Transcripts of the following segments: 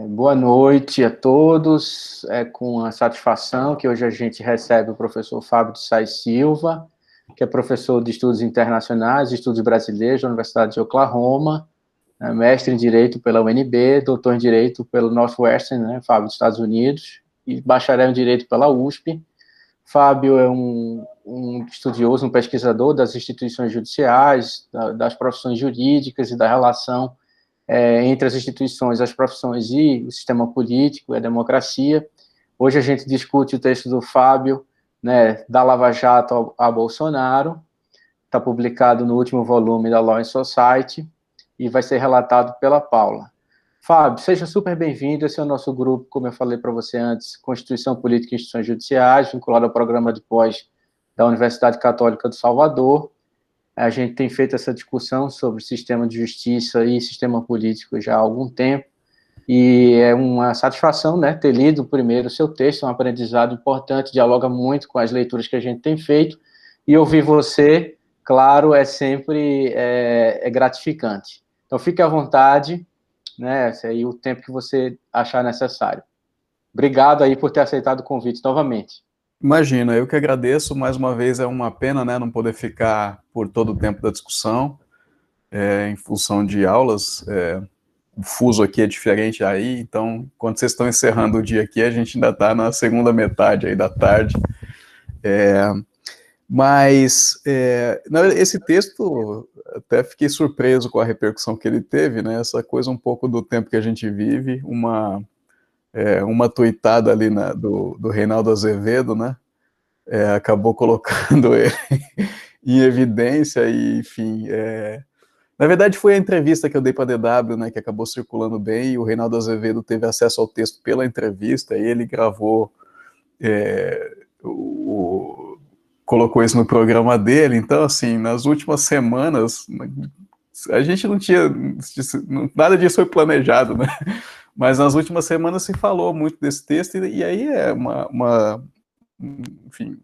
Boa noite a todos. É com a satisfação que hoje a gente recebe o professor Fábio de Sais Silva, que é professor de Estudos Internacionais e Estudos Brasileiros da Universidade de Oklahoma, mestre em Direito pela UNB, doutor em Direito pelo Northwestern, Fábio, dos Estados Unidos, e bacharel em Direito pela USP. Fábio é um estudioso, um pesquisador das instituições judiciais, das profissões jurídicas e da relação entre as instituições, as profissões e o sistema político e a democracia. Hoje a gente discute o texto do Fábio, da Lava Jato a Bolsonaro, está publicado no último volume da Law and Society e vai ser relatado pela Paula. Fábio, seja super bem-vindo. Esse é o nosso grupo, como eu falei para você antes, Constituição Política e Instituições Judiciais, vinculado ao programa de pós da Universidade Católica do Salvador. A gente tem feito essa discussão sobre sistema de justiça e sistema político já há algum tempo, e é uma satisfação, ter lido primeiro o seu texto, é um aprendizado importante, dialoga muito com as leituras que a gente tem feito, e ouvir você, claro, é sempre gratificante. Então, fique à vontade, aí o tempo que você achar necessário. Obrigado aí por ter aceitado o convite novamente. Imagina, eu que agradeço, mais uma vez é uma pena, não poder ficar por todo o tempo da discussão, em função de aulas, o fuso aqui é diferente aí, então, quando vocês estão encerrando o dia aqui, a gente ainda está na segunda metade aí da tarde, mas esse texto, até fiquei surpreso com a repercussão que ele teve, essa coisa um pouco do tempo que a gente vive, uma tuitada ali do Reinaldo Azevedo, acabou colocando ele em evidência e, enfim, na verdade foi a entrevista que eu dei para a DW, que acabou circulando bem, e o Reinaldo Azevedo teve acesso ao texto pela entrevista, e ele gravou, colocou isso no programa dele. Então, assim, nas últimas semanas, a gente não tinha, nada disso foi planejado, mas nas últimas semanas se falou muito desse texto, e aí é enfim,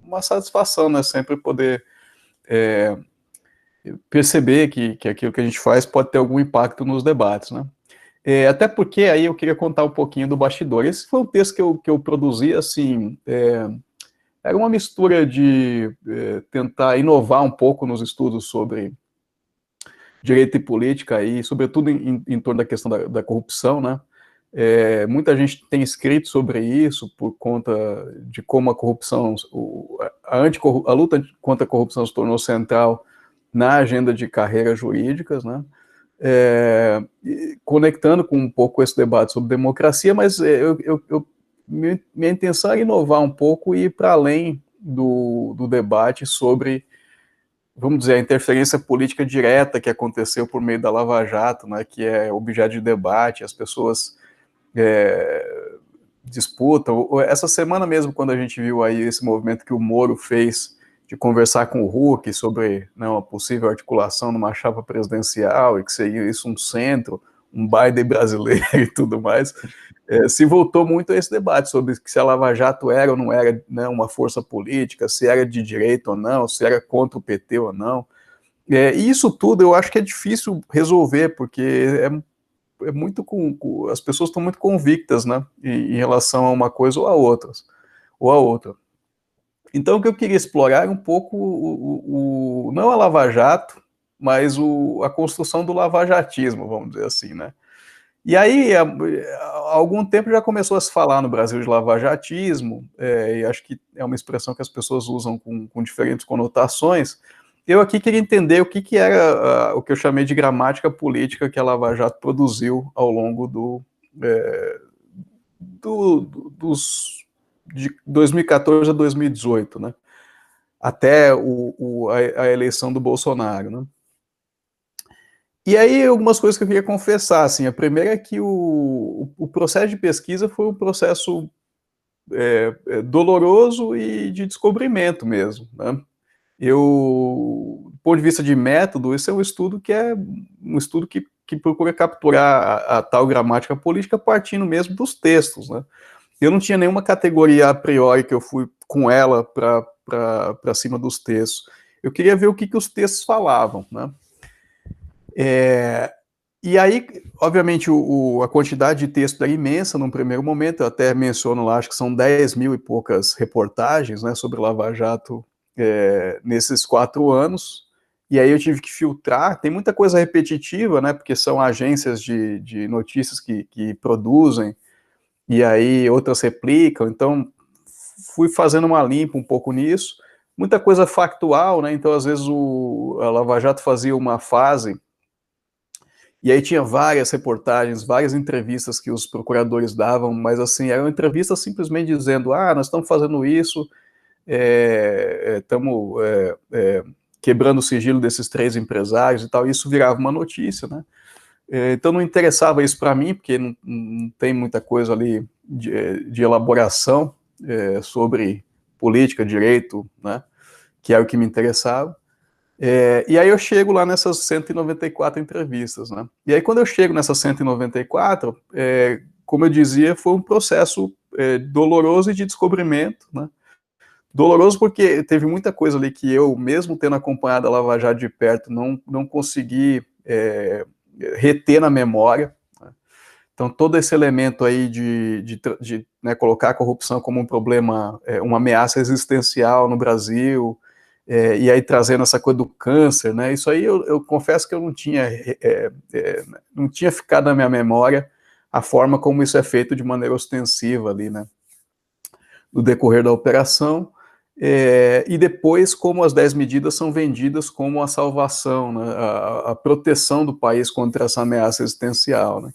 uma satisfação, sempre poder perceber que aquilo que a gente faz pode ter algum impacto nos debates, até porque aí eu queria contar um pouquinho do bastidor. Esse foi um texto que eu produzi, assim, era uma mistura de tentar inovar um pouco nos estudos sobre direito e política, e sobretudo em torno da questão da corrupção, muita gente tem escrito sobre isso por conta de como a corrupção, a luta contra a corrupção se tornou central na agenda de carreiras jurídicas, conectando com um pouco esse debate sobre democracia, mas minha intenção é inovar um pouco e ir para além do debate sobre, vamos dizer, a interferência política direta que aconteceu por meio da Lava Jato, que é objeto de debate, as pessoas disputam. Essa semana mesmo, quando a gente viu aí esse movimento que o Moro fez de conversar com o Huck sobre uma possível articulação numa chapa presidencial, e que seria isso um centro, um Biden brasileiro e tudo mais, se voltou muito a esse debate sobre se a Lava Jato era ou não era uma força política, se era de direita ou não, se era contra o PT ou não. E isso tudo eu acho que é difícil resolver, porque muito as pessoas estão muito convictas, em relação a uma coisa ou a outra. Então, o que eu queria explorar é um pouco não a Lava Jato, mas a construção do lavajatismo, vamos dizer assim, E aí, há algum tempo já começou a se falar no Brasil de lavajatismo, e acho que é uma expressão que as pessoas usam com diferentes conotações. Eu aqui queria entender o que era o que eu chamei de gramática política que a Lava Jato produziu ao longo de 2014 a 2018, até a eleição do Bolsonaro, E aí, algumas coisas que eu queria confessar, assim, a primeira é que o processo de pesquisa foi um processo doloroso e de descobrimento mesmo, do ponto de vista de método, esse é um estudo que procura capturar a tal gramática política partindo mesmo dos textos, Eu não tinha nenhuma categoria a priori que eu fui com ela para cima dos textos. Eu queria ver o que os textos falavam, E aí, obviamente, a quantidade de texto era imensa num primeiro momento, eu até menciono lá, acho que são 10 mil e poucas reportagens, né, sobre Lava Jato nesses 4 anos, e aí eu tive que filtrar, tem muita coisa repetitiva, né, porque são agências de notícias que produzem, e aí outras replicam, então fui fazendo uma limpa um pouco nisso, muita coisa factual, né, então às vezes a Lava Jato fazia uma fase, e aí tinha várias reportagens, várias entrevistas que os procuradores davam, mas assim, eram entrevistas simplesmente dizendo, nós estamos fazendo isso, estamos quebrando o sigilo desses 3 empresários e tal, e isso virava uma notícia, né? Então não interessava isso para mim, porque não tem muita coisa ali de elaboração sobre política, direito, né? Que é o que me interessava. E aí eu chego lá nessas 194 entrevistas, né? E aí quando eu chego nessas 194, como eu dizia, foi um processo doloroso e de descobrimento, né? Doloroso porque teve muita coisa ali que eu, mesmo tendo acompanhado a Lava Jato de perto, não consegui reter na memória, né? Então todo esse elemento aí de né, colocar a corrupção como um problema, uma ameaça existencial no Brasil, e aí trazendo essa coisa do câncer, né? Isso aí eu confesso que eu não tinha ficado na minha memória a forma como isso é feito de maneira ostensiva ali, né? No decorrer da operação, e depois como as 10 medidas são vendidas como a salvação, né? A proteção do país contra essa ameaça existencial, né?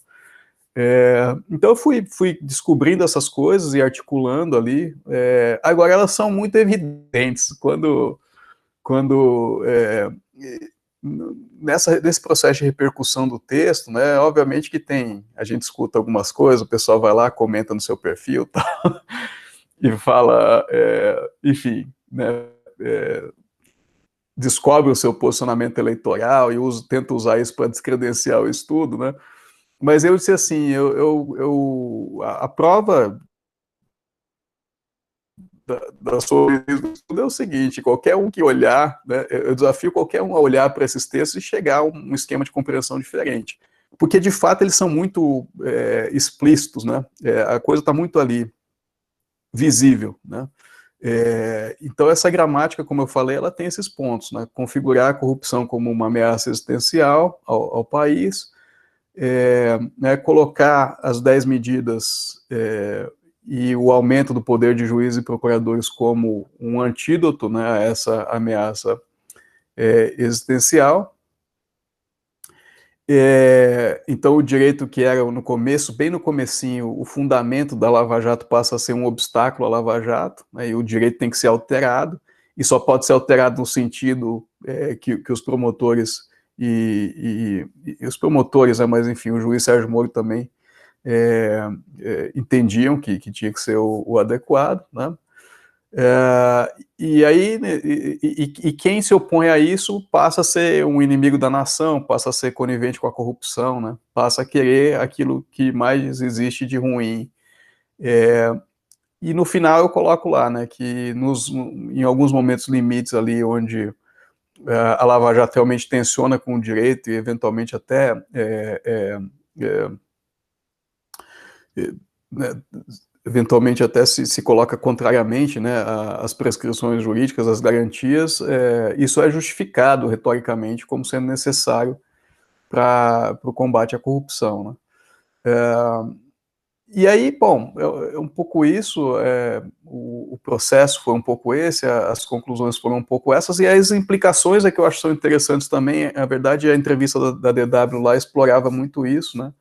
Então eu fui descobrindo essas coisas e articulando ali. Agora elas são muito evidentes quando nesse processo de repercussão do texto, né, obviamente que a gente escuta algumas coisas, o pessoal vai lá, comenta no seu perfil, tal, e fala, enfim, né, descobre o seu posicionamento eleitoral e tenta usar isso para descredenciar o estudo, né, mas eu disse assim, a prova da sua estudo é o seguinte, qualquer um que olhar, né, eu desafio qualquer um a olhar para esses textos e chegar a um esquema de compreensão diferente, porque de fato eles são muito explícitos, né, a coisa está muito ali, visível, né, então essa gramática, como eu falei, ela tem esses pontos, né, configurar a corrupção como uma ameaça existencial ao país, né, colocar as 10 medidas e o aumento do poder de juízes e procuradores como um antídoto, né, a essa ameaça existencial. Então o direito que era no começo, bem no comecinho, o fundamento da Lava Jato passa a ser um obstáculo à Lava Jato, né, e o direito tem que ser alterado, e só pode ser alterado no sentido que os promotores e os promotores, né, mas enfim, o juiz Sérgio Moro também entendiam que tinha que ser o adequado, né? E aí, quem se opõe a isso passa a ser um inimigo da nação, passa a ser conivente com a corrupção, né? Passa a querer aquilo que mais existe de ruim. E no final eu coloco lá, né, que em alguns momentos limites ali onde a Lava Jato realmente tensiona com o direito e eventualmente até né, eventualmente até se coloca contrariamente, né, às prescrições jurídicas, às garantias, isso é justificado retoricamente como sendo necessário para o combate à corrupção, né. E aí, bom, é um pouco isso, o processo foi um pouco esse, as conclusões foram um pouco essas, e as implicações é que eu acho que são interessantes também, na verdade a entrevista da DW lá explorava muito isso, né,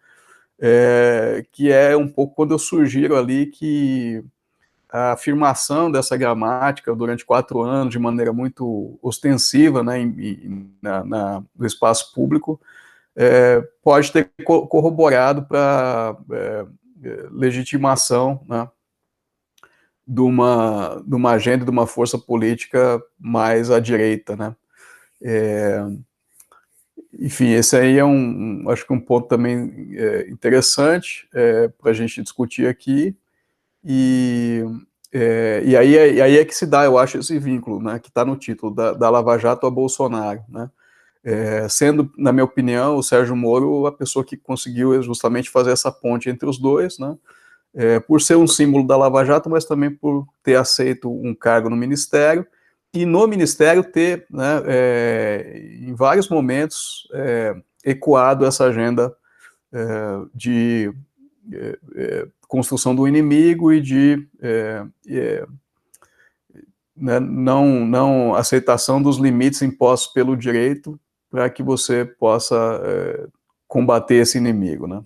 que é um pouco quando eu sugiro ali que a afirmação dessa gramática durante 4 anos de maneira muito ostensiva, né, no espaço público, pode ter corroborado para legitimação, né, de uma agenda, de uma força política mais à direita, né. Enfim, esse aí acho que um ponto também interessante para a gente discutir aqui, e aí é que se dá, eu acho, esse vínculo, né, que está no título, da Lava Jato a Bolsonaro, né. sendo, na minha opinião, o Sérgio Moro a pessoa que conseguiu justamente fazer essa ponte entre os dois, né? Por ser um símbolo da Lava Jato, mas também por ter aceito um cargo no Ministério, e no Ministério ter, né, em vários momentos, ecoado essa agenda de construção do inimigo e de né, não aceitação dos limites impostos pelo direito para que você possa combater esse inimigo, né?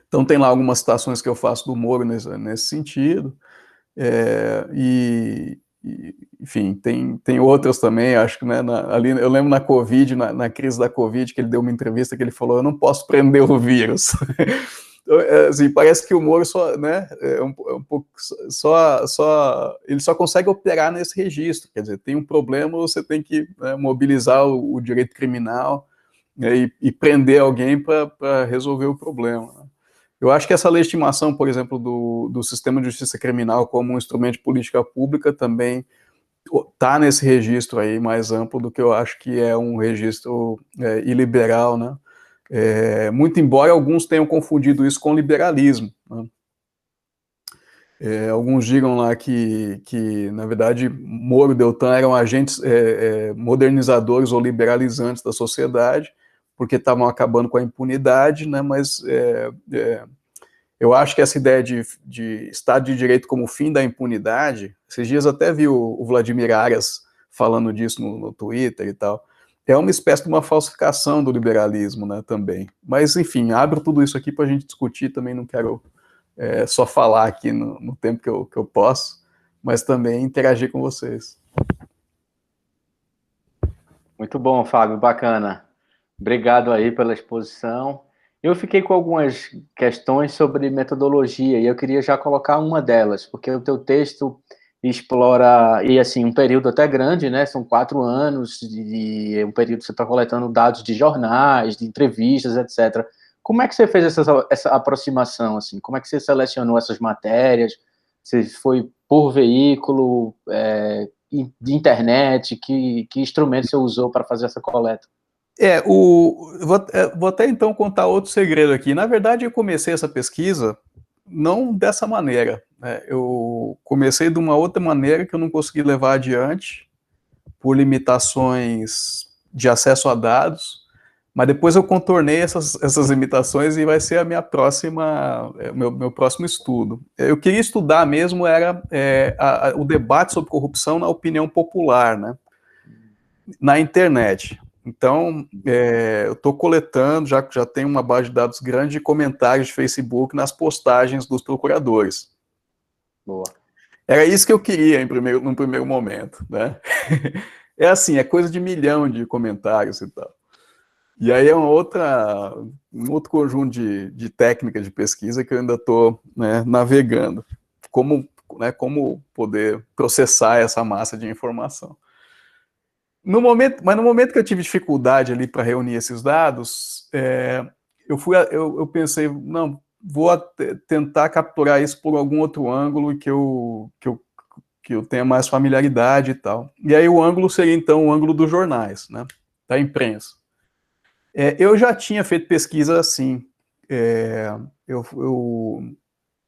Então tem lá algumas citações que eu faço do Moro nesse sentido, enfim, tem outras também, acho que, né, ali, eu lembro na Covid, na crise da Covid, que ele deu uma entrevista que ele falou, eu não posso prender o vírus. Então, assim, parece que o Moro só, né, um pouco, ele só consegue operar nesse registro, quer dizer, tem um problema, você tem que, né, mobilizar o direito criminal, né, e prender alguém para resolver o problema, né? Eu acho que essa legitimação, por exemplo, do sistema de justiça criminal como um instrumento de política pública também está nesse registro aí mais amplo do que eu acho que é um registro iliberal, né? Muito embora alguns tenham confundido isso com liberalismo, né? Alguns digam lá que, na verdade, Moro e Deltan eram agentes modernizadores ou liberalizantes da sociedade, porque estavam acabando com a impunidade, né? Mas eu acho que essa ideia de Estado de Direito como fim da impunidade, esses dias até vi o Vladimir Aras falando disso no Twitter e tal, é uma espécie de uma falsificação do liberalismo, né, também. Mas, enfim, abro tudo isso aqui para a gente discutir, também não quero só falar aqui no tempo que eu posso, mas também interagir com vocês. Muito bom, Fábio, bacana. Obrigado aí pela exposição. Eu fiquei com algumas questões sobre metodologia e eu queria já colocar uma delas, porque o teu texto explora, e assim, um período até grande, né? São 4 anos, e um período que você está coletando dados de jornais, de entrevistas, etc. Como é que você fez essa aproximação, assim? Como é que você selecionou essas matérias? Você foi por veículo, de internet? Que instrumento você usou para fazer essa coleta? Vou até então contar outro segredo aqui. Na verdade, eu comecei essa pesquisa não dessa maneira, né? Eu comecei de uma outra maneira que eu não consegui levar adiante, por limitações de acesso a dados, mas depois eu contornei essas limitações e vai ser a minha próxima, meu próximo estudo. Eu queria estudar mesmo o debate sobre corrupção na opinião popular, né, na internet. Então, eu estou coletando, já tenho uma base de dados grande de comentários de Facebook nas postagens dos procuradores. Boa. Era isso que eu queria no primeiro momento, né? É assim, é coisa de 1 milhão de comentários e tal. E aí é um outro conjunto de técnicas de pesquisa que eu ainda estou, né, navegando. Como poder processar essa massa de informação. Mas no momento que eu tive dificuldade ali para reunir esses dados, eu pensei, não, vou tentar capturar isso por algum outro ângulo que eu tenha mais familiaridade e tal. E aí o ângulo seria, então, o ângulo dos jornais, né, da imprensa. Eu já tinha feito pesquisa assim.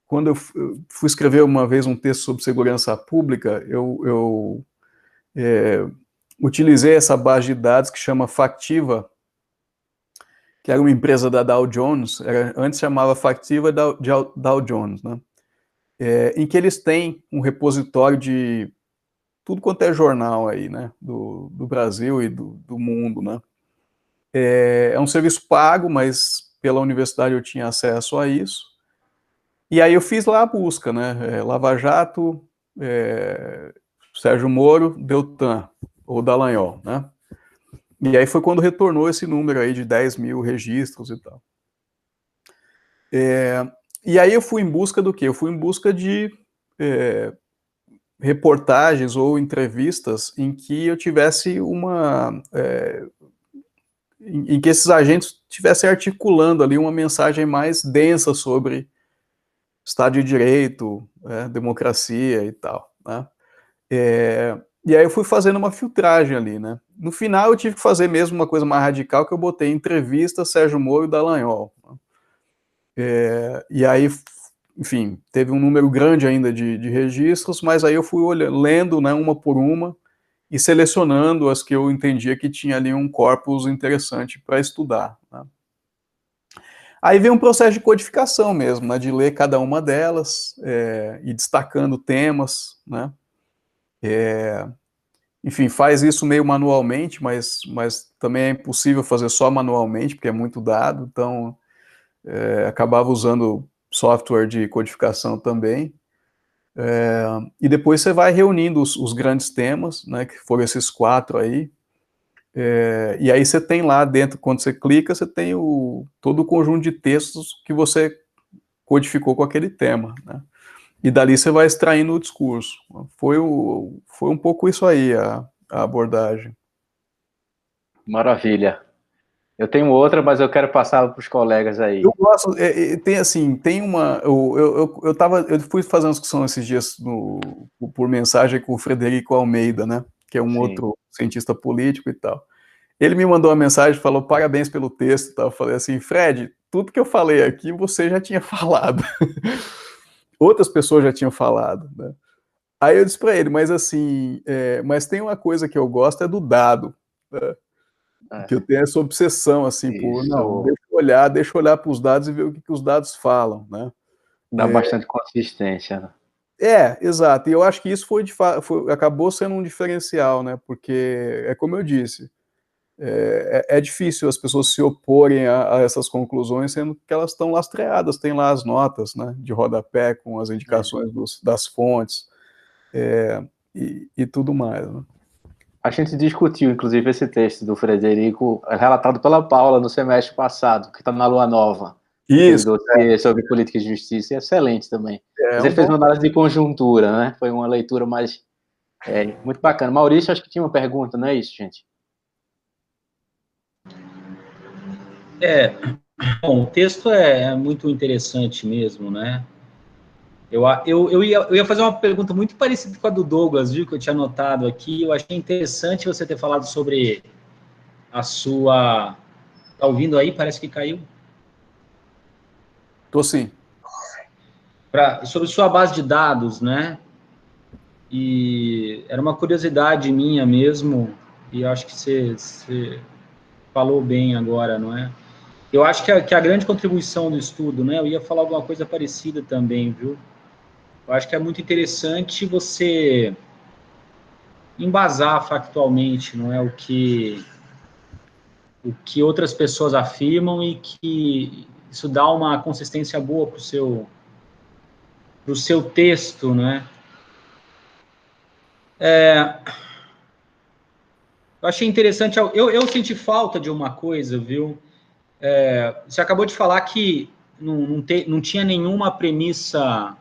Quando eu fui escrever uma vez um texto sobre segurança pública, eu utilizei essa base de dados que chama Factiva, que era uma empresa da Dow Jones, antes chamava Factiva Dow Jones, né? Em que eles têm um repositório de tudo quanto é jornal aí, né, do Brasil e do mundo, né? É um serviço pago, mas pela universidade eu tinha acesso a isso. E aí eu fiz lá a busca, né? Lava Jato, Sérgio Moro, Deltan, ou Dallagnol, né? E aí foi quando retornou esse número aí de 10 mil registros e tal. E aí eu fui em busca do quê? Eu fui em busca de reportagens ou entrevistas em que eu tivesse em que esses agentes estivessem articulando ali uma mensagem mais densa sobre Estado de Direito, democracia e tal, né? E aí eu fui fazendo uma filtragem ali, né? No final eu tive que fazer mesmo uma coisa mais radical, que eu botei entrevista Sérgio Moro e Dallagnol. E aí, enfim, teve um número grande ainda de registros, mas aí eu fui lendo, né, uma por uma, e selecionando as que eu entendia que tinha ali um corpus interessante para estudar, né? Aí vem um processo de codificação mesmo, né, de ler cada uma delas, e destacando temas, né? Enfim, faz isso meio manualmente, mas também é impossível fazer só manualmente, porque é muito dado, então acabava usando software de codificação também. E depois você vai reunindo os grandes temas, né, que foram esses 4 aí, e aí você tem lá dentro, quando você clica, você tem todo o conjunto de textos que você codificou com aquele tema, né? E dali você vai extraindo o discurso. Foi um pouco isso aí, a abordagem. Maravilha. Eu tenho outra, mas eu quero passar para os colegas aí. Eu gosto, tem assim, tem uma, eu fui fazer uma discussão esses dias por mensagem com o Frederico Almeida, né, que é um outro cientista político e tal. Ele me mandou uma mensagem, falou parabéns pelo texto e tal. Eu falei assim, Fred, tudo que eu falei aqui você já tinha falado. Outras pessoas já tinham falado, né? Aí eu disse para ele, mas assim, mas tem uma coisa que eu gosto, é do dado, né? Que eu tenho essa obsessão, assim, não, deixa eu olhar para os dados e ver o que os dados falam, né? Dá bastante consistência, né? Exato, e eu acho que isso acabou sendo um diferencial, né? Porque, como eu disse, é difícil as pessoas se oporem a essas conclusões, sendo que elas estão lastreadas, tem lá as notas, né, de rodapé com as indicações das fontes, e tudo mais, né? A gente discutiu, inclusive, esse texto do Frederico, relatado pela Paula no semestre passado, que está na Lua Nova. Aquele dossiê sobre política de justiça, é excelente também. Mas ele fez uma análise de conjuntura, né? Foi uma leitura mais... muito bacana. Maurício, acho que tinha uma pergunta, não é isso, gente? Bom, o texto é muito interessante mesmo, né? Eu ia fazer uma pergunta muito parecida com a do Douglas, viu, que eu tinha anotado aqui. Eu achei interessante você ter falado sobre a sua... Tá ouvindo aí? Parece que caiu. Tô sim. Sobre sua base de dados, né? E era uma curiosidade minha mesmo, e acho que você falou bem agora, não é? Eu acho que a grande contribuição do estudo, né? Eu ia falar alguma coisa parecida também, viu? Eu acho que é muito interessante você embasar factualmente, não é, o que outras pessoas afirmam, e que isso dá uma consistência boa para o seu texto, né? Eu achei interessante, eu senti falta de uma coisa, viu? Você acabou de falar que não tinha nenhuma premissa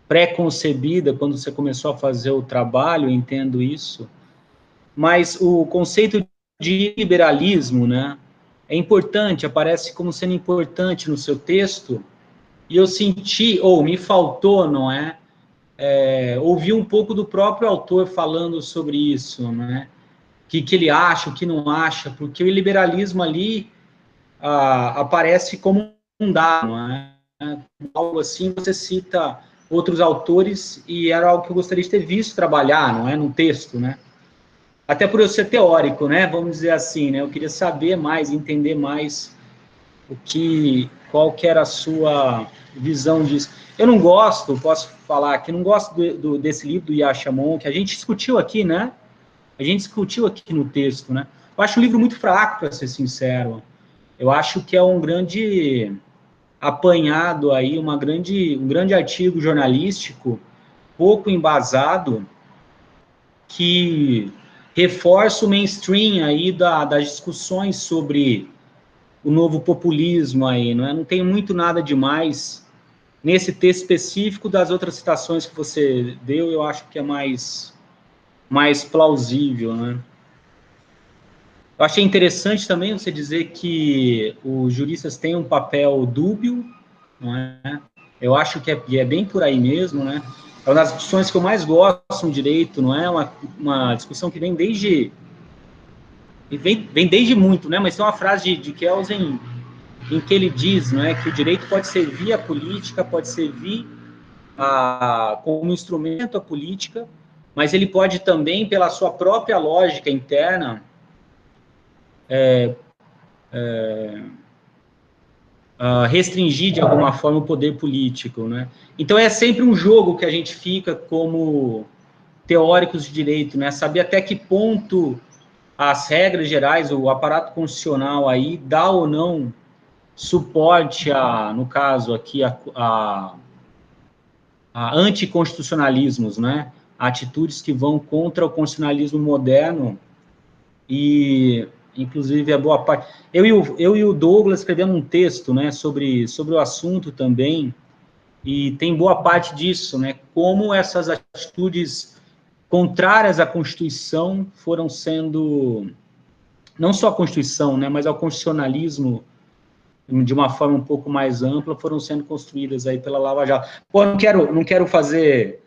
pré-concebida quando você começou a fazer o trabalho, eu entendo isso, mas o conceito de liberalismo, né, é importante, aparece como sendo importante no seu texto, e eu senti, ou me faltou, não é? Ouvir um pouco do próprio autor falando sobre isso, né? O que ele acha, o que não acha, porque o liberalismo ali aparece como um dado, não é? Algo assim, você cita outros autores, e era algo que eu gostaria de ter visto trabalhar, não é? No texto, né? Até por eu ser teórico, né? Vamos dizer assim, né? Eu queria saber mais, entender mais qual que era a sua visão disso. Eu não gosto, posso falar que não gosto desse livro do Yashamon, que a gente discutiu aqui, né? A gente discutiu aqui no texto, né? Eu acho o livro muito fraco, para ser sincero. Eu acho que é um grande apanhado aí, um grande artigo jornalístico, pouco embasado, que reforça o mainstream aí das discussões sobre o novo populismo aí, não é? Não tem muito nada demais nesse texto específico. Das outras citações que você deu, eu acho que é mais plausível, né? Eu achei interessante também você dizer que os juristas têm um papel dúbio, não é? Eu acho que é bem por aí mesmo, né? é uma das discussões que eu mais gosto no direito, não é uma discussão que vem desde muito, né? Mas tem uma frase de Kelsen em que ele diz, não é, que o direito pode servir à política, pode servir como instrumento à política, mas ele pode também, pela sua própria lógica interna, restringir de alguma forma o poder político, né? Então é sempre um jogo que a gente fica como teóricos de direito, né? Saber até que ponto as regras gerais, o aparato constitucional aí dá ou não suporte no caso aqui, a anticonstitucionalismos, né? Atitudes que vão contra o constitucionalismo moderno e, inclusive, a boa parte... Eu e o Douglas escrevemos um texto, né, sobre o assunto também, e tem boa parte disso, né? Como essas atitudes contrárias à Constituição foram sendo... Não só à Constituição, né, mas ao constitucionalismo de uma forma um pouco mais ampla, foram sendo construídas aí pela Lava Jato. Pô, não quero fazer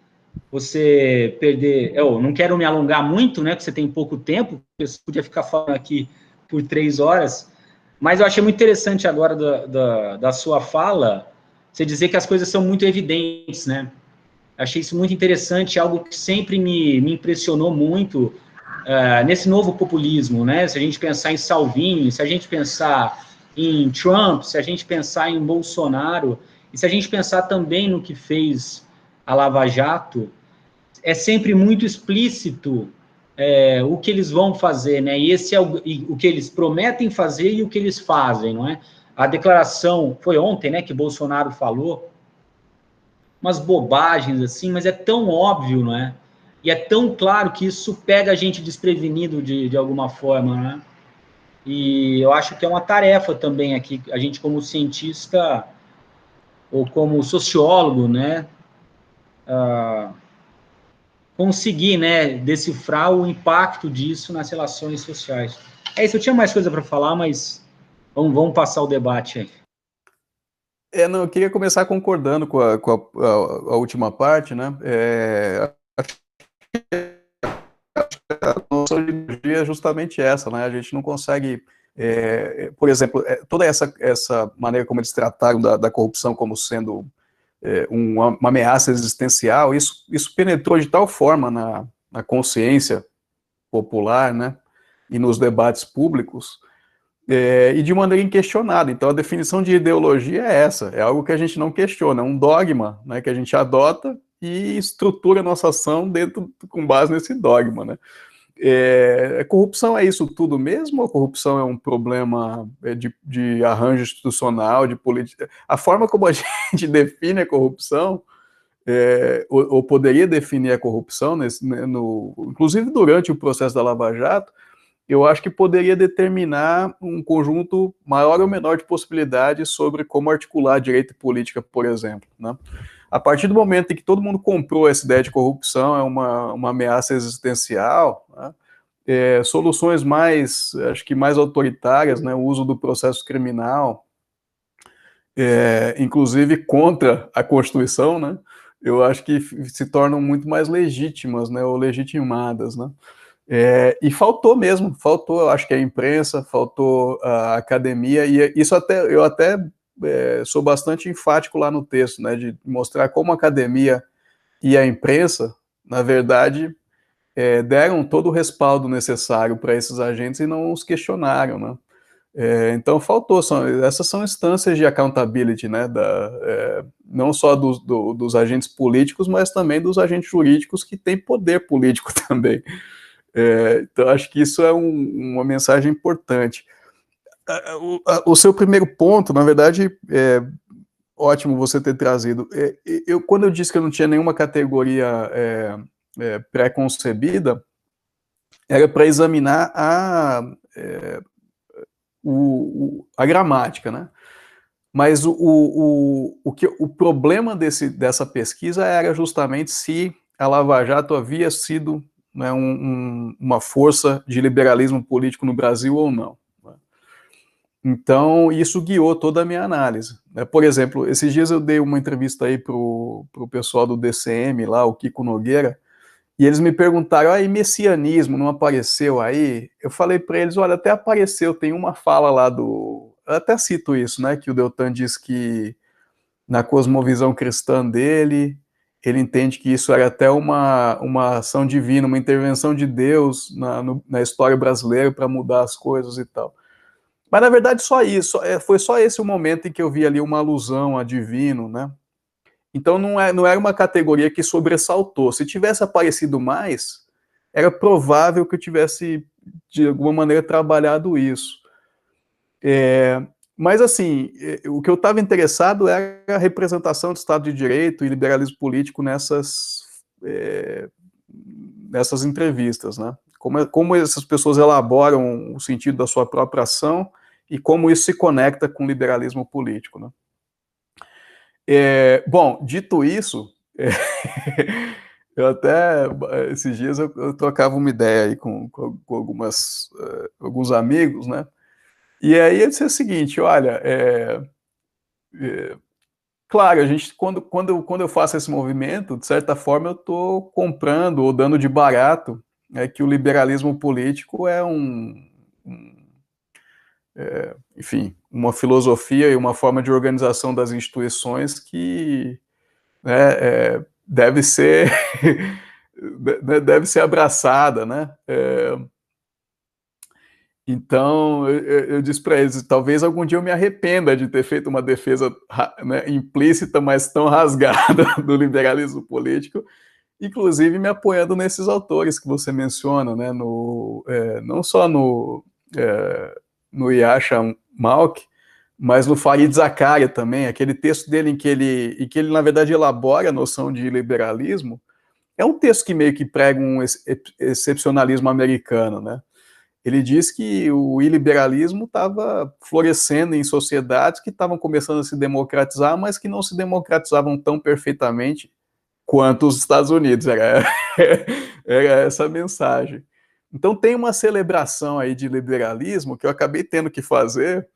você perder... Eu não quero me alongar muito, né, porque você tem pouco tempo, você podia ficar falando aqui por 3 horas, mas eu achei muito interessante agora da sua fala, você dizer que as coisas são muito evidentes, né? Achei isso muito interessante, algo que sempre me impressionou muito nesse novo populismo, né? Se a gente pensar em Salvini, se a gente pensar em Trump, se a gente pensar em Bolsonaro, e se a gente pensar também no que fez a Lava Jato, é sempre muito explícito o que eles vão fazer, né? E esse é o que eles prometem fazer e o que eles fazem, não é? A declaração foi ontem, né, que Bolsonaro falou, umas bobagens assim, mas é tão óbvio, não é? E é tão claro que isso pega a gente desprevenido de alguma forma, né? E eu acho que é uma tarefa também aqui, a gente como cientista ou como sociólogo, né, conseguir, né, decifrar o impacto disso nas relações sociais. É isso, eu tinha mais coisa para falar, mas vamos passar o debate aí. Não, eu queria começar concordando com a última parte, né? A nossa ideologia é justamente essa, né? A gente não consegue, por exemplo, toda essa maneira como eles trataram da corrupção como sendo uma ameaça existencial, isso penetrou de tal forma na consciência popular, né? E nos debates públicos, e de maneira inquestionada. Então, a definição de ideologia é essa, é algo que a gente não questiona, é um dogma, né, que a gente adota e estrutura a nossa ação com base nesse dogma, né. A corrupção é isso tudo mesmo, ou a corrupção é um problema de arranjo institucional, de política? A forma como a gente define a corrupção, ou poderia definir a corrupção, inclusive durante o processo da Lava Jato, eu acho que poderia determinar um conjunto maior ou menor de possibilidades sobre como articular direito e política, por exemplo, né? A partir do momento em que todo mundo comprou essa ideia de corrupção, é uma ameaça existencial, né? Soluções acho que mais autoritárias, né? O uso do processo criminal, inclusive contra a Constituição, né? Eu acho que se tornam muito mais legítimas, né? Ou legitimadas, né? E faltou, acho que a imprensa, faltou a academia, e isso eu até sou bastante enfático lá no texto, né, de mostrar como a academia e a imprensa, na verdade, deram todo o respaldo necessário para esses agentes e não os questionaram, né. Então faltou, essas são instâncias de accountability, né, não só dos agentes políticos, mas também dos agentes jurídicos que têm poder político também. Então, acho que isso é uma mensagem importante. O seu primeiro ponto, na verdade, ótimo você ter trazido. Quando eu disse que eu não tinha nenhuma categoria pré-concebida, era para examinar a gramática, né? Mas o problema dessa pesquisa era justamente se a Lava Jato havia sido, né, uma força de liberalismo político no Brasil ou não. Então, isso guiou toda a minha análise. Por exemplo, esses dias eu dei uma entrevista aí para o pessoal do DCM, lá, o Kiko Nogueira, e eles me perguntaram, aí messianismo não apareceu aí? Eu falei para eles, olha, até apareceu, tem uma fala lá do... Eu até cito isso, né, que o Deltan diz que na cosmovisão cristã dele, ele entende que isso era até uma ação divina, uma intervenção de Deus na história brasileira para mudar as coisas e tal. Mas, na verdade, só isso, foi só esse o momento em que eu vi ali uma alusão a divino, né? Então, não era uma categoria que sobressaltou. Se tivesse aparecido mais, era provável que eu tivesse, de alguma maneira, trabalhado isso. Mas, assim, o que eu estava interessado era a representação do Estado de Direito e liberalismo político nessas entrevistas, né? Como essas pessoas elaboram o sentido da sua própria ação e como isso se conecta com o liberalismo político, né? Bom, dito isso, eu até, esses dias eu trocava uma ideia aí com alguns amigos, né? E aí eu disse o seguinte, olha, claro, a gente, quando eu faço esse movimento, de certa forma eu estou comprando ou dando de barato que o liberalismo político é enfim, uma filosofia e uma forma de organização das instituições que, né, deve ser deve ser abraçada, né? Então, eu disse para eles, talvez algum dia eu me arrependa de ter feito uma defesa, né, implícita, mas tão rasgada do liberalismo político, inclusive me apoiando nesses autores que você menciona, né, não só no Yasha Malk, mas no Farid Zakaria também, aquele texto dele em que ele, na verdade, elabora a noção de liberalismo, é um texto que meio que prega um excepcionalismo americano, né? Ele diz que o iliberalismo estava florescendo em sociedades que estavam começando a se democratizar, mas que não se democratizavam tão perfeitamente quanto os Estados Unidos. Era essa a mensagem. Então tem uma celebração aí de liberalismo que eu acabei tendo que fazer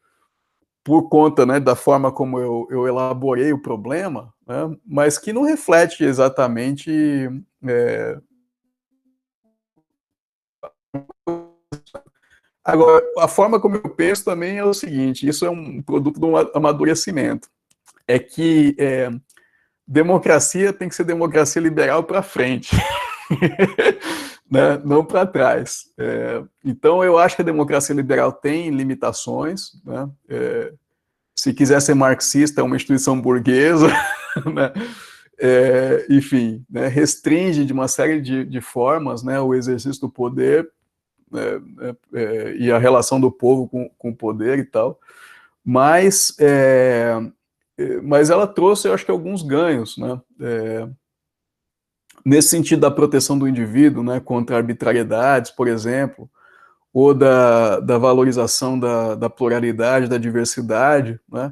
por conta, né, da forma como eu elaborei o problema, né, mas que não reflete exatamente Agora, a forma como eu penso também é o seguinte, isso é um produto de um amadurecimento, é que democracia tem que ser democracia liberal para frente, né? Não para trás. Então, eu acho que a democracia liberal tem limitações, né? Se quiser ser marxista, é uma instituição burguesa, né? Enfim, né? Restringe de uma série de formas, né, o exercício do poder, e a relação do povo com o poder e tal, mas ela trouxe, eu acho que, alguns ganhos, né, nesse sentido da proteção do indivíduo, né, contra arbitrariedades, por exemplo, ou da valorização da pluralidade, da diversidade, né,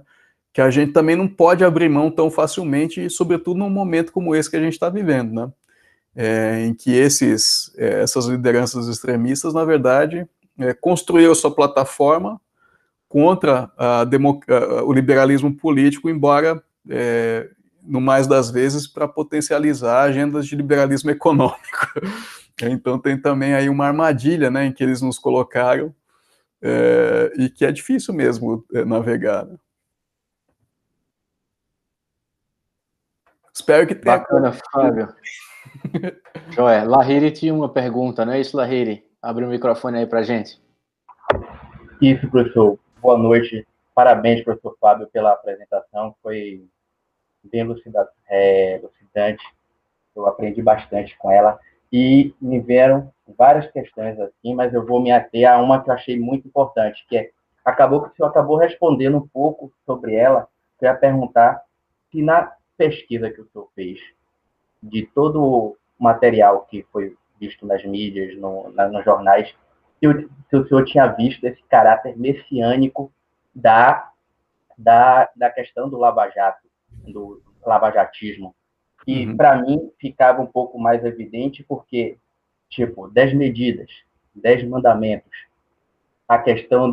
que a gente também não pode abrir mão tão facilmente, sobretudo num momento como esse que a gente está vivendo, né, em que essas lideranças extremistas, na verdade, construíram sua plataforma contra o liberalismo político, embora, no mais das vezes, para potencializar agendas de liberalismo econômico. Então tem também aí uma armadilha, né, em que eles nos colocaram, e que é difícil mesmo navegar. Né? Espero que tenha... Bacana, Fábio. Joé, Lahiri tinha uma pergunta, não é isso, Lahiri? Abre o microfone aí para a gente. Isso, professor. Boa noite. Parabéns, professor Fábio, pela apresentação. Foi bem elucidante. Eu aprendi bastante com ela. E me vieram várias questões assim, mas eu vou me ater a uma que eu achei muito importante, que acabou que o senhor acabou respondendo um pouco sobre ela. Eu ia perguntar se na pesquisa que o senhor fez, de todo o material que foi visto nas mídias, nos jornais, se o senhor tinha visto esse caráter messiânico da questão do Lava Jato, do lavajatismo. E, para mim, ficava um pouco mais evidente porque, tipo, 10 medidas, 10 mandamentos, a questão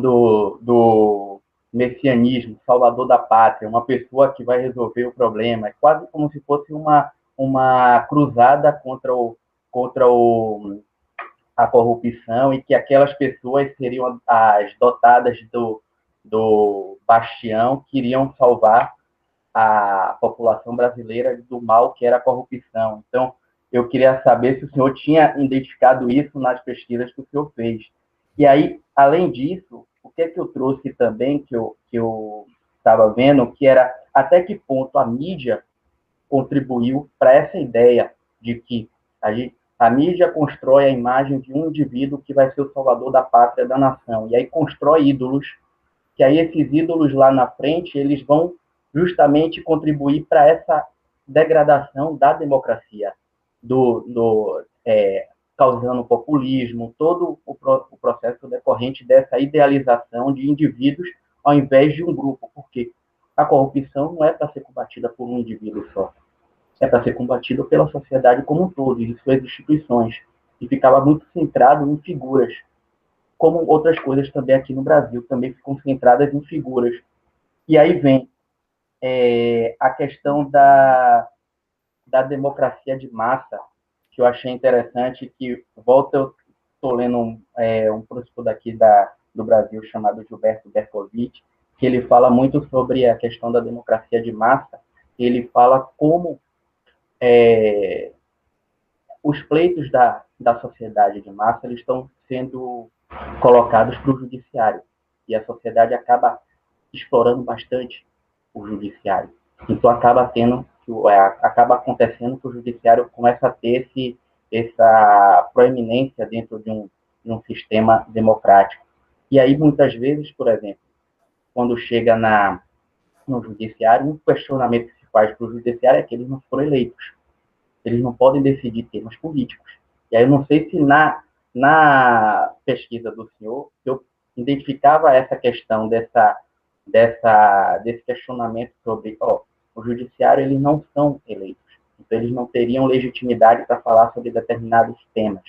messianismo, salvador da pátria, uma pessoa que vai resolver o problema. É quase como se fosse uma cruzada contra a corrupção, e que aquelas pessoas seriam as dotadas do bastião que iriam salvar a população brasileira do mal que era a corrupção. Então, eu queria saber se o senhor tinha identificado isso nas pesquisas que o senhor fez. E aí, além disso, o que é que eu trouxe também, que eu estava vendo, que era até que ponto a mídia contribuiu para essa ideia de que a mídia constrói a imagem de um indivíduo que vai ser o salvador da pátria, da nação, e aí constrói ídolos, que aí esses ídolos lá na frente, eles vão justamente contribuir para essa degradação da democracia, causando populismo, todo o processo decorrente dessa idealização de indivíduos ao invés de um grupo, porque a corrupção não é para ser combatida por um indivíduo só, é para ser combatida pela sociedade como um todo, e suas instituições, e ficava muito centrado em figuras, como outras coisas também aqui no Brasil, também ficam centradas em figuras. E aí vem a questão da democracia de massa, que eu achei interessante, que volta, eu estou lendo um professor daqui do Brasil chamado Gilberto Bercovitch, que ele fala muito sobre a questão da democracia de massa. Ele fala como os pleitos da sociedade de massa eles estão sendo colocados para o judiciário, e a sociedade acaba explorando bastante o judiciário. Então acaba acontecendo que o judiciário começa a ter essa proeminência dentro de um sistema democrático. E aí, muitas vezes, por exemplo, quando chega no judiciário, um questionamento que se faz para o judiciário é que eles não foram eleitos. Eles não podem decidir temas políticos. E aí eu não sei se na pesquisa do senhor eu identificava essa questão desse questionamento sobre o judiciário, eles não são eleitos, então eles não teriam legitimidade para falar sobre determinados temas.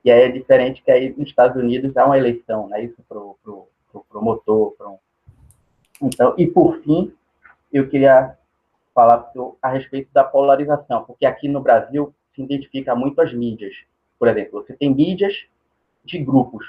E aí é diferente que aí nos Estados Unidos há uma eleição, né? Isso para o promotor. Então, e por fim, eu queria falar a respeito da polarização, porque aqui no Brasil se identifica muito as mídias. Por exemplo, você tem mídias de grupos,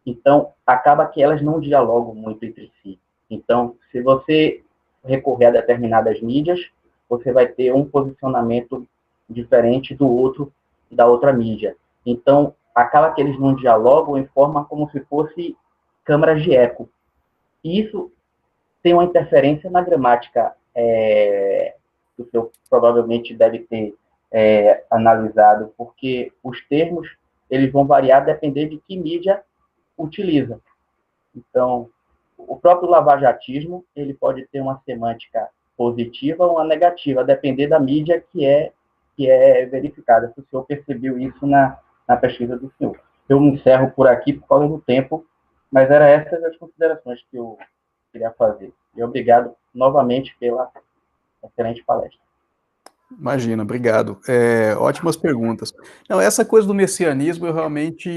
então acaba que elas não dialogam muito entre si. Então, se você recorrer a determinadas mídias, você vai ter um posicionamento diferente do outro, da outra mídia. Então, acaba que eles não dialogam em forma como se fosse câmaras de eco. E isso tem uma interferência na gramática, que o senhor provavelmente deve ter analisado, porque os termos eles vão variar dependendo de que mídia utiliza. Então, o próprio lavajatismo ele pode ter uma semântica positiva ou uma negativa, a depender da mídia que é verificada. Se o senhor percebeu isso na pesquisa do senhor. Eu me encerro por aqui por causa do tempo, mas eram essas as considerações que eu queria fazer. E obrigado novamente pela excelente palestra. Imagina, obrigado. Ótimas perguntas. Não, essa coisa do messianismo, eu realmente,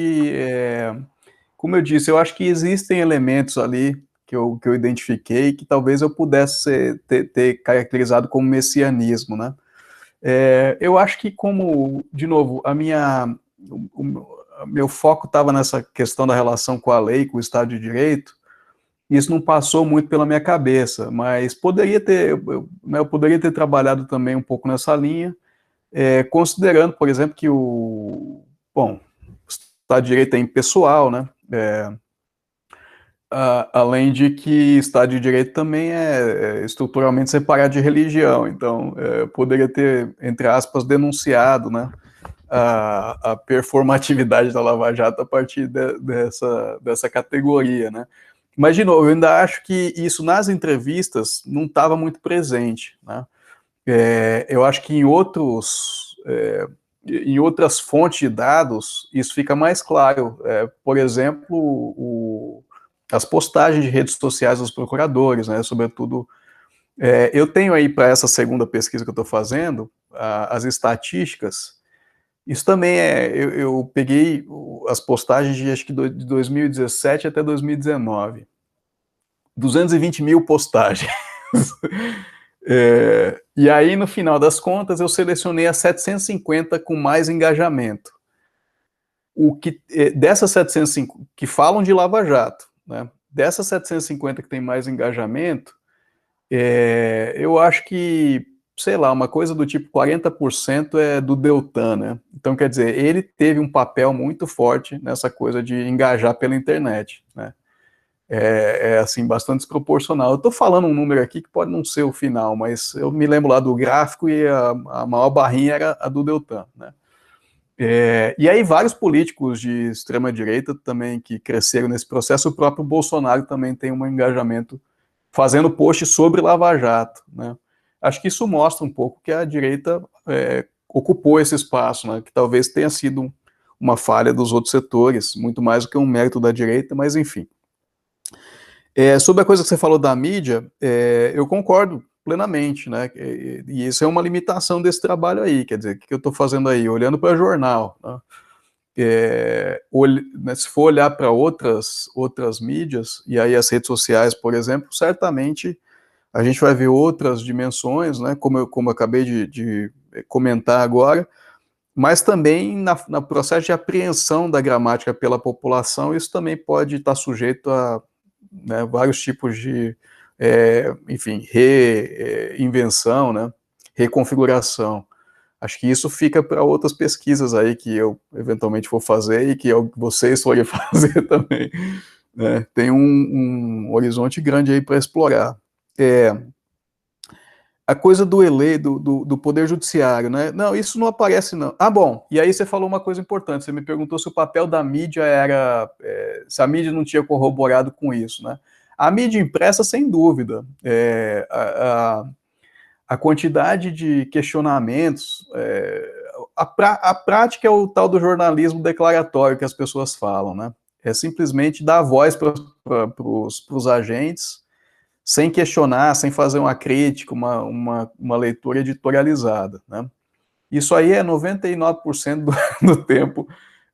como eu disse, eu acho que existem elementos ali que eu identifiquei que talvez eu pudesse ter caracterizado como messianismo, né? Eu acho que de novo, meu foco estava nessa questão da relação com a lei, com o Estado de Direito. Isso não passou muito pela minha cabeça, mas eu poderia ter trabalhado também um pouco nessa linha, considerando, por exemplo, que o Estado de Direito é impessoal, né? Além de que Estado de Direito também é estruturalmente separado de religião, então poderia ter, entre aspas, denunciado, né, a performatividade da Lava Jato a partir dessa categoria, né. Mas, de novo, eu ainda acho que isso nas entrevistas não estava muito presente, né. Eu acho que em outras fontes de dados isso fica mais claro. Por exemplo, as postagens de redes sociais dos procuradores, né, sobretudo. Eu tenho aí para essa segunda pesquisa que eu estou fazendo, as estatísticas. Isso também eu peguei as postagens de acho que de 2017 até 2019. 220 mil postagens. E aí, no final das contas, eu selecionei as 750 com mais engajamento. Dessas 750 que falam de Lava Jato, né? Dessas 750 que tem mais engajamento, eu acho que, sei lá, uma coisa do tipo 40% é do Deltan, né? Então, quer dizer, ele teve um papel muito forte nessa coisa de engajar pela internet, né? Assim, bastante desproporcional. Eu estou falando um número aqui que pode não ser o final, mas eu me lembro lá do gráfico e a maior barrinha era a do Deltan, né? E aí vários políticos de extrema-direita também que cresceram nesse processo, o próprio Bolsonaro também tem um engajamento fazendo post sobre Lava Jato, né? Acho que isso mostra um pouco que a direita ocupou esse espaço, né? Que talvez tenha sido uma falha dos outros setores, muito mais do que um mérito da direita, mas enfim. Sobre a coisa que você falou da mídia, eu concordo plenamente, né? E isso é uma limitação desse trabalho aí, quer dizer, o que eu estou fazendo aí? Olhando para jornal, né? Se for olhar para outras mídias, e aí as redes sociais, por exemplo, certamente a gente vai ver outras dimensões, né? Como eu acabei de comentar agora, mas também no processo de apreensão da gramática pela população, isso também pode estar sujeito a, né, vários tipos de, enfim, reinvenção, né, reconfiguração. Acho que isso fica para outras pesquisas aí que eu eventualmente vou fazer e que vocês forem fazer também, né? Tem um horizonte grande aí para explorar. A coisa do Poder Judiciário, né? Não, isso não aparece, não. Ah, bom, e aí você falou uma coisa importante, você me perguntou se o papel da mídia era, se a mídia não tinha corroborado com isso, né? A mídia impressa, sem dúvida, a quantidade de questionamentos, a prática é o tal do jornalismo declaratório que as pessoas falam, né? É simplesmente dar voz para os agentes, sem questionar, sem fazer uma crítica, uma leitura editorializada, né? Isso aí 99% do tempo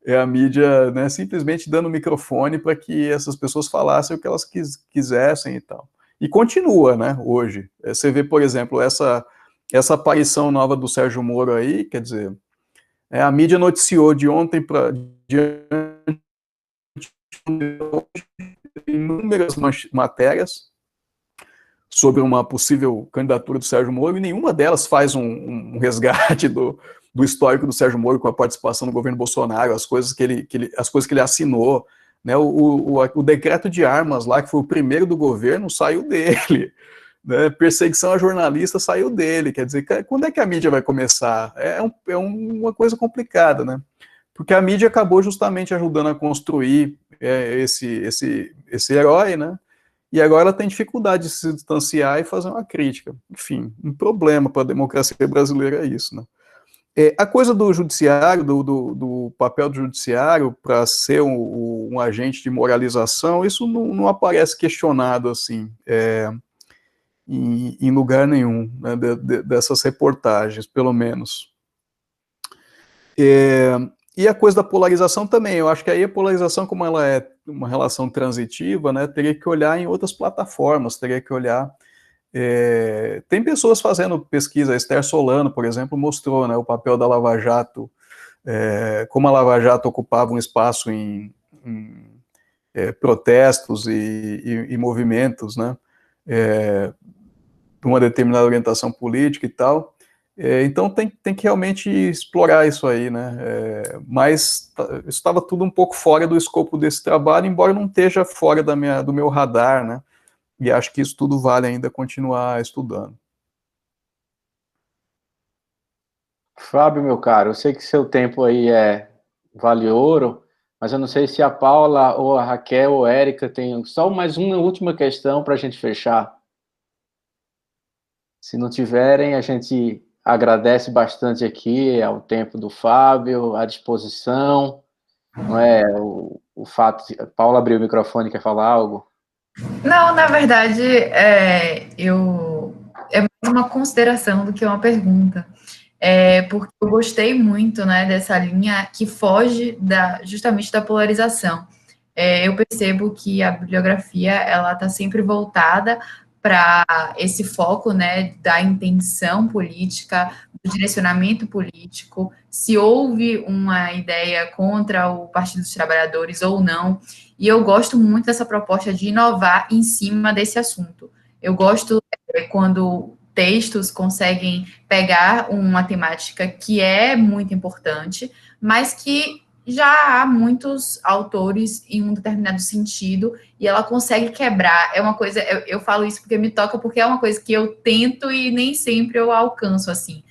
a mídia, né, simplesmente dando microfone para que essas pessoas falassem o que elas quisessem e tal. E continua, né, hoje. Você vê, por exemplo, essa aparição nova do Sérgio Moro aí, quer dizer, a mídia noticiou de ontem para diante inúmeras matérias sobre uma possível candidatura do Sérgio Moro, e nenhuma delas faz um resgate do histórico do Sérgio Moro com a participação do governo Bolsonaro, as coisas que ele assinou, né, o decreto de armas lá, que foi o primeiro do governo, saiu dele, né, perseguição a jornalista saiu dele, quer dizer, quando é que a mídia vai começar? Uma coisa complicada, né, porque a mídia acabou justamente ajudando a construir esse herói, né, e agora ela tem dificuldade de se distanciar e fazer uma crítica. Enfim, um problema para a democracia brasileira é isso, né? A coisa do judiciário, do papel do judiciário para ser um agente de moralização, isso não aparece questionado assim, em lugar nenhum, né, dessas reportagens, pelo menos. E a coisa da polarização também, eu acho que aí a polarização, como ela é uma relação transitiva, né, teria que olhar em outras plataformas, teria que olhar... tem pessoas fazendo pesquisa, a Esther Solano, por exemplo, mostrou, né, o papel da Lava Jato, como a Lava Jato ocupava um espaço em protestos e movimentos, né, por uma determinada orientação política e tal. Então tem que realmente explorar isso aí, né? Mas estava tudo um pouco fora do escopo desse trabalho, embora não esteja fora do meu radar, né? E acho que isso tudo vale ainda continuar estudando. Fábio, meu caro, eu sei que seu tempo aí vale ouro, mas eu não sei se a Paula ou a Raquel ou a Érica tem só mais uma última questão para a gente fechar. Se não tiverem, a gente agradece bastante aqui ao tempo do Fábio, à disposição, não é? O fato de... Paula abriu o microfone, quer falar algo? Não, na verdade, é mais uma consideração do que uma pergunta. Porque eu gostei muito, né, dessa linha que foge justamente da polarização. eu percebo que a bibliografia, ela está sempre voltada para esse foco, né, da intenção política, do direcionamento político, se houve uma ideia contra o Partido dos Trabalhadores ou não, e eu gosto muito dessa proposta de inovar em cima desse assunto. Eu gosto quando textos conseguem pegar uma temática que é muito importante, mas que já há muitos autores em um determinado sentido, e ela consegue quebrar. É uma coisa, eu falo isso porque me toca, porque é uma coisa que eu tento e nem sempre eu alcanço, assim,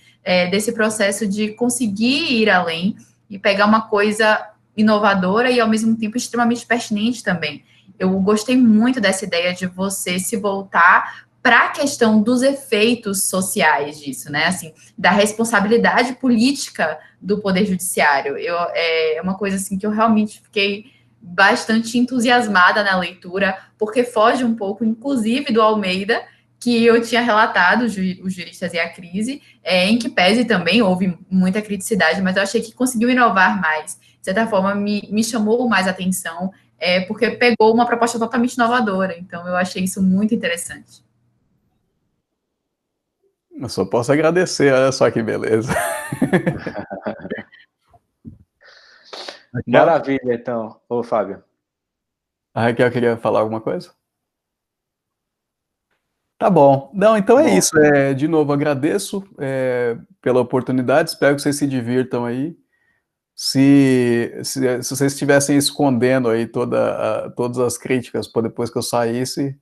desse processo de conseguir ir além e pegar uma coisa inovadora e, ao mesmo tempo, extremamente pertinente também. Eu gostei muito dessa ideia de você se voltar para a questão dos efeitos sociais disso, né? Assim, da responsabilidade política do Poder Judiciário. É uma coisa assim que eu realmente fiquei bastante entusiasmada na leitura, porque foge um pouco, inclusive, do Almeida, que eu tinha relatado, os juristas e a crise, em que pese também houve muita criticidade, mas eu achei que conseguiu inovar mais. De certa forma, me chamou mais atenção, porque pegou uma proposta totalmente inovadora. Então, eu achei isso muito interessante. Eu só posso agradecer, olha só que beleza. Maravilha, então. Ô, Fábio. A Raquel queria falar alguma coisa? Tá bom. Não, então é isso. De novo, agradeço pela oportunidade, espero que vocês se divirtam aí. Se vocês estivessem escondendo aí todas as críticas para depois que eu saísse,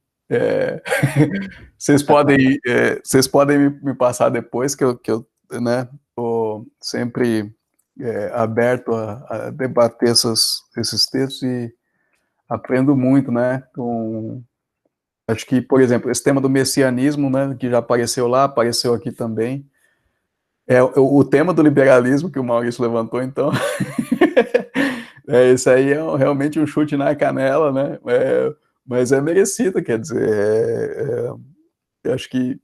vocês podem me passar depois, que eu né, tô sempre aberto a debater esses textos e aprendo muito, né, acho que, por exemplo, esse tema do messianismo, né, que já apareceu lá, apareceu aqui também, o tema do liberalismo que o Maurício levantou, então, isso aí é realmente um chute na canela, né, mas é merecido, quer dizer, eu acho que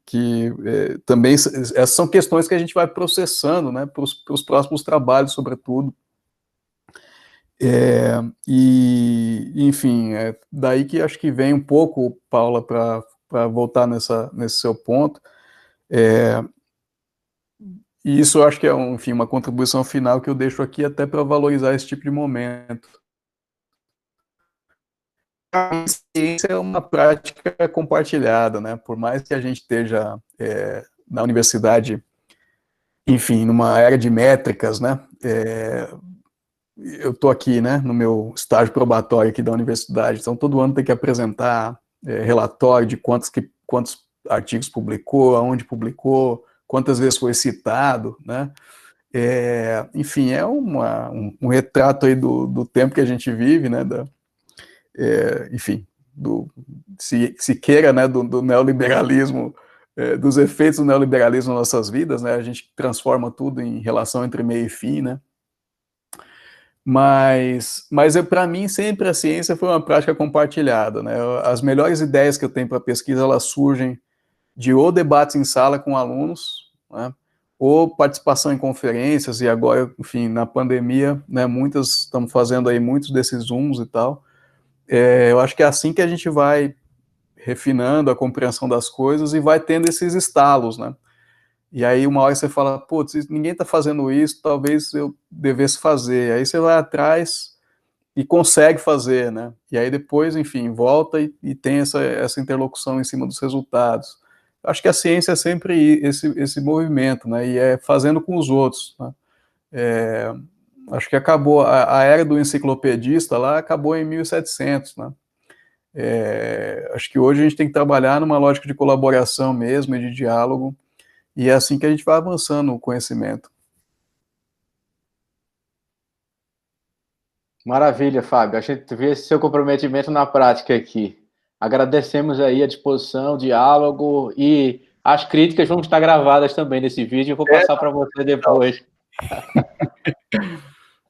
também essas são questões que a gente vai processando, né, para os próximos trabalhos, sobretudo. E, enfim, daí que acho que vem um pouco, Paula, para voltar nesse seu ponto. E isso eu acho que é, enfim, uma contribuição final que eu deixo aqui até para valorizar esse tipo de momento. A ciência é uma prática compartilhada, né? Por mais que a gente esteja na universidade, enfim, numa era de métricas, né? Eu estou aqui, né, no meu estágio probatório aqui da universidade, então todo ano tem que apresentar relatório de quantos artigos publicou, aonde publicou, quantas vezes foi citado, né? Enfim, é um retrato aí do tempo que a gente vive, né? Enfim, se queira, né, do neoliberalismo, dos efeitos do neoliberalismo nas nossas vidas, né? A gente transforma tudo em relação entre meio e fim, né? Mas para mim, sempre a ciência foi uma prática compartilhada, né? As melhores ideias que eu tenho para pesquisa, elas surgem de ou debates em sala com alunos, né? Ou participação em conferências, e agora, enfim, na pandemia, né, estamos fazendo aí muitos desses Zooms e tal. Eu acho que é assim que a gente vai refinando a compreensão das coisas e vai tendo esses estalos, né? E aí uma hora você fala, putz, ninguém está fazendo isso, talvez eu devesse fazer. Aí você vai atrás e consegue fazer, né? E aí depois, enfim, volta e tem essa interlocução em cima dos resultados. Acho que a ciência é sempre esse movimento, né? E é fazendo com os outros, né? Acho que acabou, a era do enciclopedista lá acabou em 1700, né? Acho que hoje a gente tem que trabalhar numa lógica de colaboração mesmo e de diálogo, e é assim que a gente vai avançando o conhecimento. Maravilha, Fábio. A gente vê esse seu comprometimento na prática aqui. Agradecemos aí a disposição, o diálogo, e as críticas vão estar gravadas também nesse vídeo. Eu vou passar para você depois.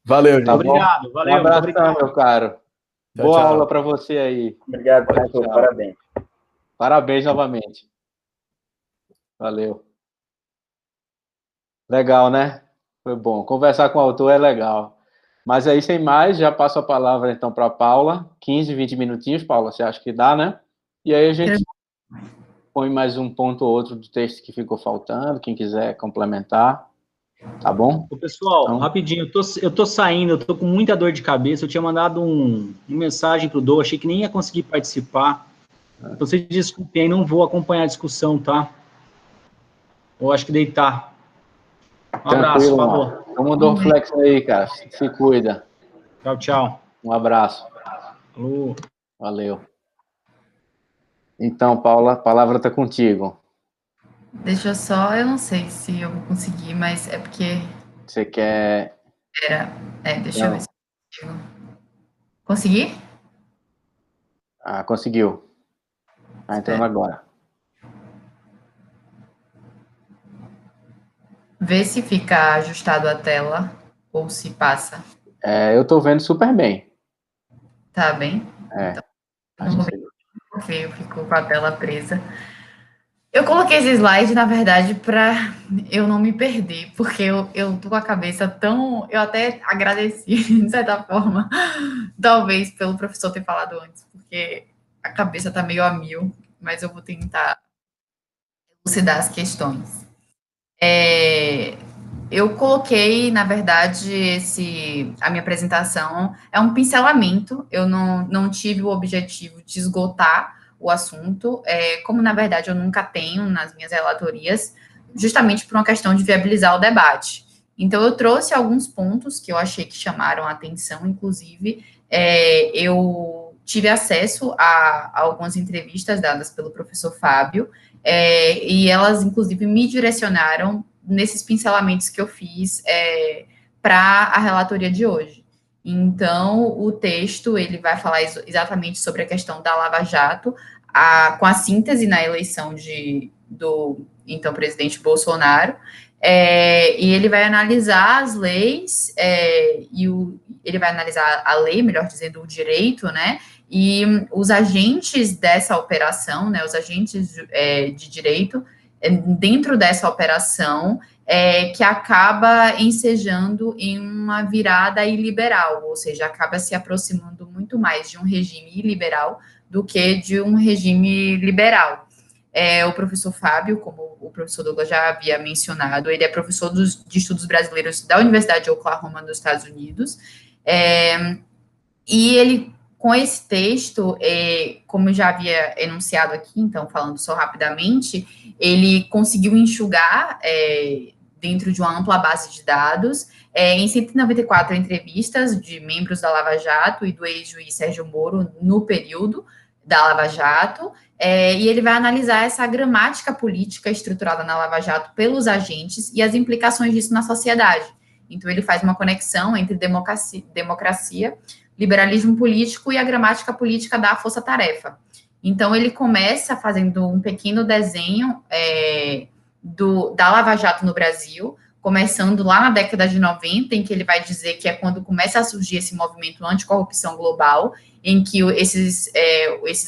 Valeu, gente. Obrigado, valeu. Um abração, Obrigado. meu caro. Tchau, Boa tchau. aula para você aí. Obrigado, professor. Tchau. Parabéns. Parabéns novamente. Valeu. Legal, né? Foi bom. Conversar com o autor é legal. Mas aí, sem mais, já passo a palavra, então, para a Paula. 15, 20 minutinhos, Paula, você acha que dá, né? E aí a gente põe mais um ponto ou outro do texto que ficou faltando, quem quiser complementar, tá bom? Ô, pessoal, Então, rapidinho, eu tô saindo, eu tô com muita dor de cabeça, eu tinha mandado uma mensagem pro Dô, achei que nem ia conseguir participar. Então, vocês desculpem aí, não vou acompanhar a discussão, tá? Eu acho que deitar. Um abraço, tranquilo, falou. mano. Toma um Dorflex aí, cara. Se cuida. Tchau, tchau. Um abraço. Falou. Valeu. Então, Paula, a palavra está contigo. Deixa eu só, eu não sei se eu vou conseguir, mas é porque Você quer... deixa eu ver se eu consigo. Consegui? Ah, conseguiu. Tá entrando agora. Vê se fica ajustado a tela ou se passa. Eu tô vendo super bem. Tá bem? Então, Não vou porque eu fico com a tela presa. Eu coloquei esse slide, na verdade, para eu não me perder, porque eu tô com a cabeça tão... Eu até agradeci, de certa forma, talvez pelo professor ter falado antes, porque a cabeça tá meio a mil, mas eu vou tentar elucidar as questões. Eu coloquei, na verdade, a minha apresentação é um pincelamento, eu não tive o objetivo de esgotar o assunto, como, na verdade, eu nunca tenho nas minhas relatorias, justamente por uma questão de viabilizar o debate. Então, eu trouxe alguns pontos que eu achei que chamaram a atenção, inclusive, eu tive acesso a algumas entrevistas dadas pelo professor Fábio, e elas, inclusive, me direcionaram nesses pincelamentos que eu fiz para a relatoria de hoje. Então, o texto, ele vai falar exatamente sobre a questão da Lava Jato, com a síntese na eleição do então presidente Bolsonaro, e ele vai analisar as leis, ele vai analisar a lei, melhor dizendo, o direito, né, e os agentes dessa operação, né, os agentes de direito, dentro dessa operação, que acaba ensejando em uma virada iliberal, ou seja, acaba se aproximando muito mais de um regime iliberal do que de um regime liberal. O professor Fábio, como o professor Douglas já havia mencionado, ele é professor de estudos brasileiros da Universidade de Oklahoma, nos Estados Unidos, e ele, com esse texto, como eu já havia enunciado aqui, então, falando só rapidamente, ele conseguiu enxugar, dentro de uma ampla base de dados, em 194 entrevistas de membros da Lava Jato e do ex-juiz Sérgio Moro no período da Lava Jato, e ele vai analisar essa gramática política estruturada na Lava Jato pelos agentes e as implicações disso na sociedade. Então, ele faz uma conexão entre democracia, liberalismo político e a gramática política da força-tarefa. Então, ele começa fazendo um pequeno desenho da Lava Jato no Brasil, começando lá na década de 90, em que ele vai dizer que é quando começa a surgir esse movimento anticorrupção global, em que esses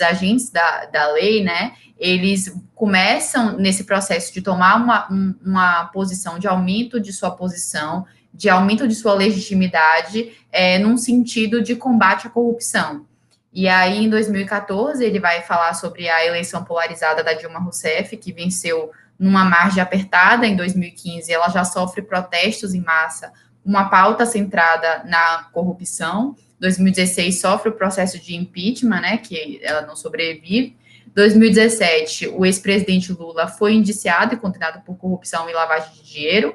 agentes da lei, né, eles começam nesse processo de tomar uma posição de aumento de sua posição, de aumento de sua legitimidade, num sentido de combate à corrupção. E aí, em 2014, ele vai falar sobre a eleição polarizada da Dilma Rousseff, que venceu numa margem apertada. Em 2015, ela já sofre protestos em massa, uma pauta centrada na corrupção. 2016, sofre o processo de impeachment, né, que ela não sobrevive. 2017, o ex-presidente Lula foi indiciado e condenado por corrupção e lavagem de dinheiro.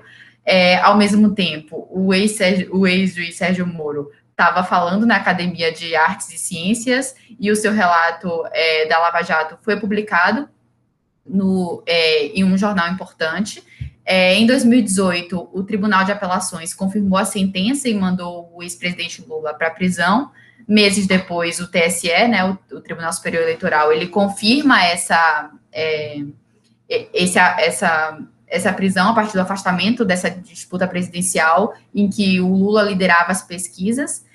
Ao mesmo tempo, o ex-juiz Sérgio Moro estava falando na Academia de Artes e Ciências, e o seu relato da Lava Jato foi publicado em um jornal importante. Em 2018, o Tribunal de Apelações confirmou a sentença e mandou o ex-presidente Lula para a prisão. Meses depois, o TSE, né, o Tribunal Superior Eleitoral, ele confirma essa prisão a partir do afastamento dessa disputa presidencial, em que o Lula liderava as pesquisas.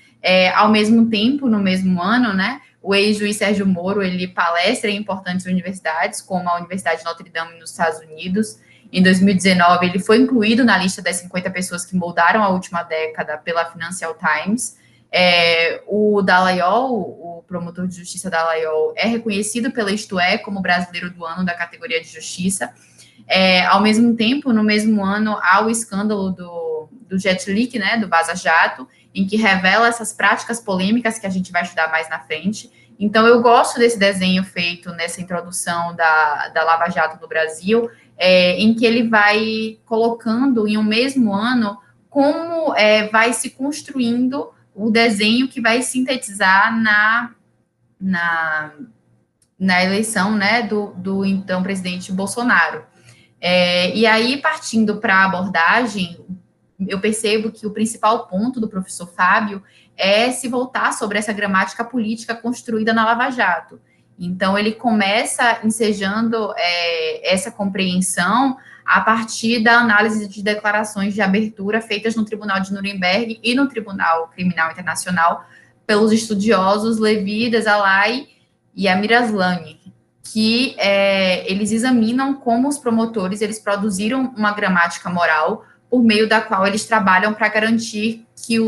Ao mesmo tempo, no mesmo ano, né, o ex-juiz Sérgio Moro, ele palestra em importantes universidades, como a Universidade de Notre Dame nos Estados Unidos, Em 2019, ele foi incluído na lista das 50 pessoas que moldaram a última década pela Financial Times. O Dallagnol, o promotor de justiça Dallagnol, é reconhecido pela Isto É como brasileiro do ano da categoria de justiça. Ao mesmo tempo, no mesmo ano, há o escândalo do Jet Leak, né, do Vaza Jato, em que revela essas práticas polêmicas que a gente vai estudar mais na frente. Então, eu gosto desse desenho feito nessa introdução da Lava Jato no Brasil, em que ele vai colocando em um mesmo ano como vai se construindo o desenho que vai sintetizar na eleição, né, do então presidente Bolsonaro. E aí, partindo para a abordagem, eu percebo que o principal ponto do professor Fábio é se voltar sobre essa gramática política construída na Lava Jato. Então, ele começa ensejando essa compreensão a partir da análise de declarações de abertura feitas no Tribunal de Nuremberg e no Tribunal Criminal Internacional pelos estudiosos Levi, Desalay e Amir Aslani, que eles examinam como os promotores eles produziram uma gramática moral por meio da qual eles trabalham para garantir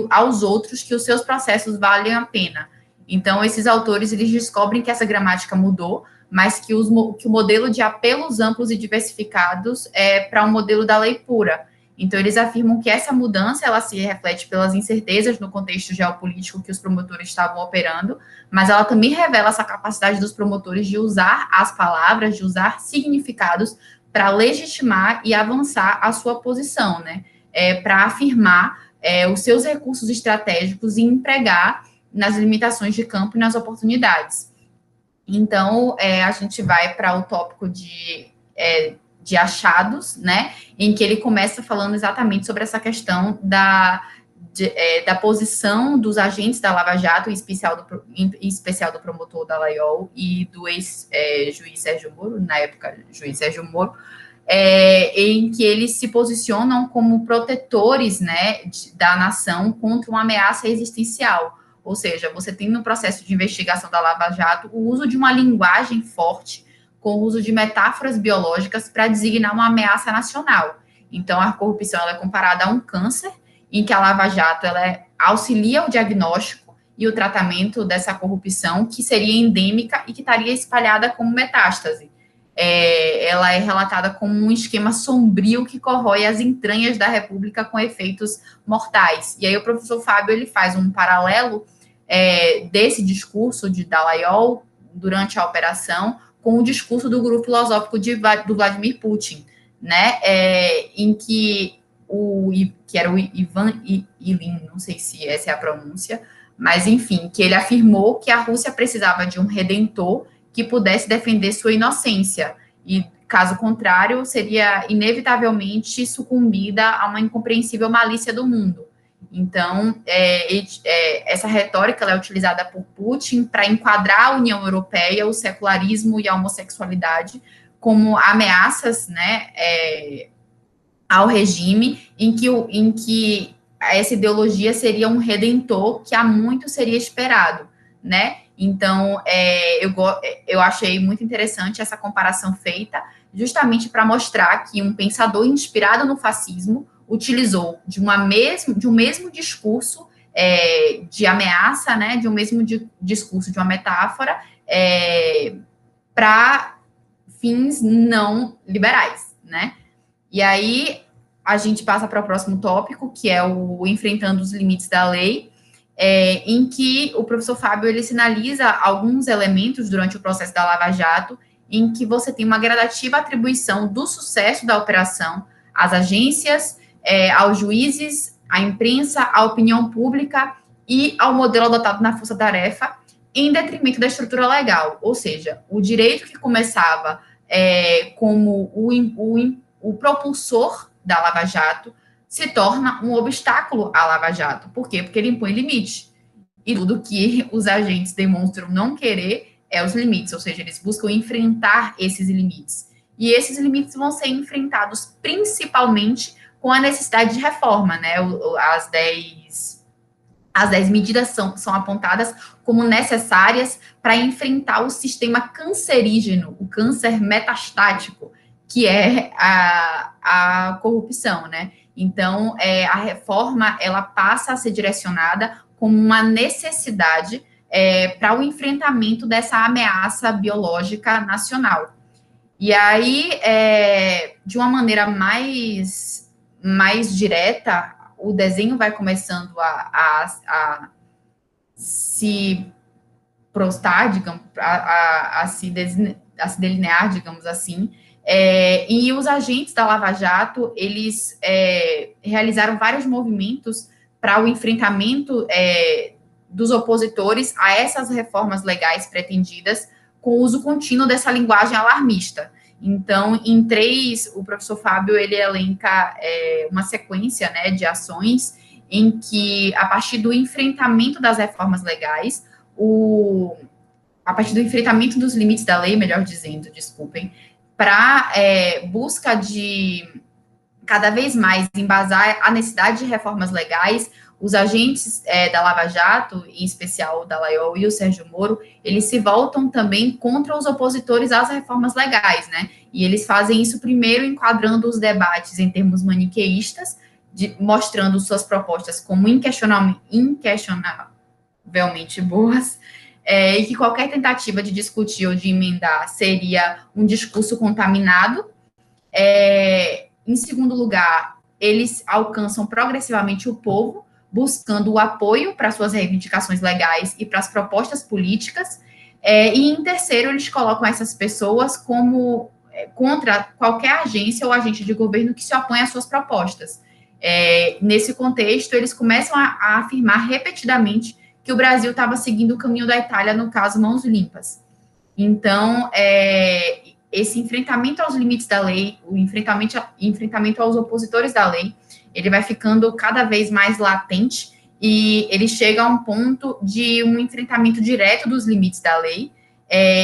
aos outros que os seus processos valem a pena. Então, esses autores eles descobrem que essa gramática mudou, mas que o modelo de apelos amplos e diversificados é para um modelo da lei pura. Então, eles afirmam que essa mudança ela se reflete pelas incertezas no contexto geopolítico que os promotores estavam operando, mas ela também revela essa capacidade dos promotores de usar as palavras, de usar significados para legitimar e avançar a sua posição, né? Para afirmar os seus recursos estratégicos e empregar nas limitações de campo e nas oportunidades. Então, a gente vai para o tópico de achados, né, em que ele começa falando exatamente sobre essa questão da posição dos agentes da Lava Jato, em especial do promotor Dallagnol e do ex-juiz Sérgio Moro, na época, juiz Sérgio Moro, em que eles se posicionam como protetores, né, da nação contra uma ameaça existencial. Ou seja, você tem no processo de investigação da Lava Jato o uso de uma linguagem forte, com o uso de metáforas biológicas para designar uma ameaça nacional. Então, a corrupção ela é comparada a um câncer, em que a Lava Jato ela auxilia o diagnóstico e o tratamento dessa corrupção, que seria endêmica e que estaria espalhada como metástase. Ela é relatada como um esquema sombrio que corrói as entranhas da República com efeitos mortais. E aí o professor Fábio ele faz um paralelo desse discurso de Dallagnol durante a operação com o discurso do grupo filosófico do Vladimir Putin, né? Em que era o Ivan Ilyin, não sei se essa é a pronúncia, mas enfim, que ele afirmou que a Rússia precisava de um redentor que pudesse defender sua inocência, e caso contrário, seria inevitavelmente sucumbida a uma incompreensível malícia do mundo. Então, essa retórica ela é utilizada por Putin para enquadrar a União Europeia, o secularismo e a homossexualidade como ameaças, né, ao regime, em que essa ideologia seria um redentor que há muito seria esperado, né? Então, eu achei muito interessante essa comparação feita, justamente para mostrar que um pensador inspirado no fascismo utilizou de um mesmo discurso de ameaça, né, de um mesmo discurso, de uma metáfora, para fins não liberais, né? E aí, a gente passa para o próximo tópico, que é o enfrentando os limites da lei, em que o professor Fábio ele sinaliza alguns elementos durante o processo da Lava Jato, em que você tem uma gradativa atribuição do sucesso da operação às agências, aos juízes, à imprensa, à opinião pública e ao modelo adotado na força-tarefa, em detrimento da estrutura legal. Ou seja, o direito que começava como o propulsor da Lava Jato se torna um obstáculo à Lava Jato. Por quê? Porque ele impõe limite. E tudo que os agentes demonstram não querer os limites, ou seja, eles buscam enfrentar esses limites. E esses limites vão ser enfrentados principalmente com a necessidade de reforma, né? As 10 medidas são apontadas como necessárias para enfrentar o sistema cancerígeno, o câncer metastático, que é a corrupção, né? Então, a reforma, ela passa a ser direcionada como uma necessidade para o enfrentamento dessa ameaça biológica nacional. E aí, de uma maneira mais direta, o desenho vai começando a se prostar, digamos, a se delinear, digamos assim, e os agentes da Lava Jato, eles realizaram vários movimentos para o enfrentamento dos opositores a essas reformas legais pretendidas com o uso contínuo dessa linguagem alarmista. Então, em 3, o professor Fábio, ele elenca uma sequência, né, de ações em que, a partir do enfrentamento das reformas legais, a partir do enfrentamento dos limites da lei, melhor dizendo, desculpem, para busca de cada vez mais embasar a necessidade de reformas legais, os agentes da Lava Jato, em especial o Dallagnol e o Sérgio Moro, eles se voltam também contra os opositores às reformas legais, né? E eles fazem isso primeiro enquadrando os debates em termos maniqueístas, mostrando suas propostas como inquestionavelmente boas, e que qualquer tentativa de discutir ou de emendar seria um discurso contaminado. Em segundo lugar, eles alcançam progressivamente o povo, buscando o apoio para suas reivindicações legais e para as propostas políticas. E em terceiro, eles colocam essas pessoas como contra qualquer agência ou agente de governo que se opõe às suas propostas. Nesse contexto, eles começam a afirmar repetidamente que o Brasil estava seguindo o caminho da Itália, no caso, mãos limpas. Então, esse enfrentamento aos limites da lei, o enfrentamento aos opositores da lei, ele vai ficando cada vez mais latente e ele chega a um ponto de um enfrentamento direto dos limites da lei,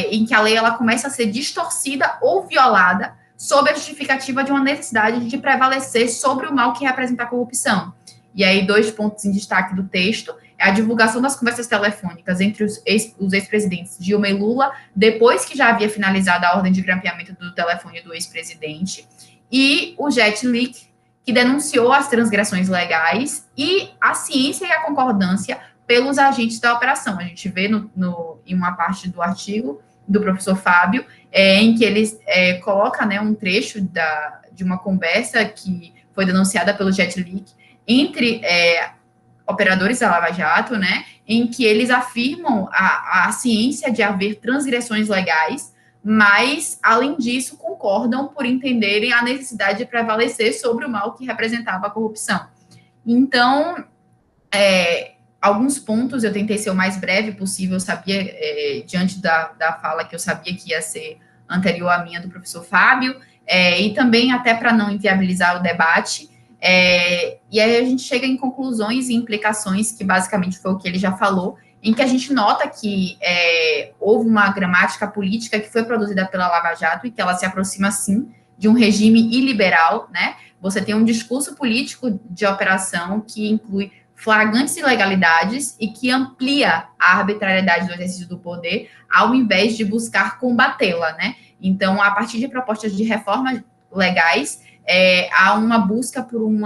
em que a lei ela começa a ser distorcida ou violada sob a justificativa de uma necessidade de prevalecer sobre o mal que representa a corrupção. E aí, 2 pontos em destaque do texto é a divulgação das conversas telefônicas entre os ex-presidentes Dilma e Lula, depois que já havia finalizado a ordem de grampeamento do telefone do ex-presidente, e o Jet Leak, que denunciou as transgressões legais e a ciência e a concordância pelos agentes da operação. A gente vê em uma parte do artigo do professor Fábio, em que ele coloca, né, um trecho de uma conversa que foi denunciada pelo Jet Leak entre operadores da Lava Jato, né, em que eles afirmam a ciência de haver transgressões legais, mas, além disso, concordam por entenderem a necessidade de prevalecer sobre o mal que representava a corrupção. Então, alguns pontos eu tentei ser o mais breve possível, eu sabia, diante da fala que eu sabia que ia ser anterior à minha do professor Fábio, e também até para não inviabilizar o debate, e aí a gente chega em conclusões e implicações, que basicamente foi o que ele já falou, em que a gente nota que houve uma gramática política que foi produzida pela Lava Jato e que ela se aproxima, sim, de um regime iliberal, né? Você tem um discurso político de operação que inclui flagrantes ilegalidades e que amplia a arbitrariedade do exercício do poder, ao invés de buscar combatê-la, né? Então, a partir de propostas de reformas legais, há uma busca por um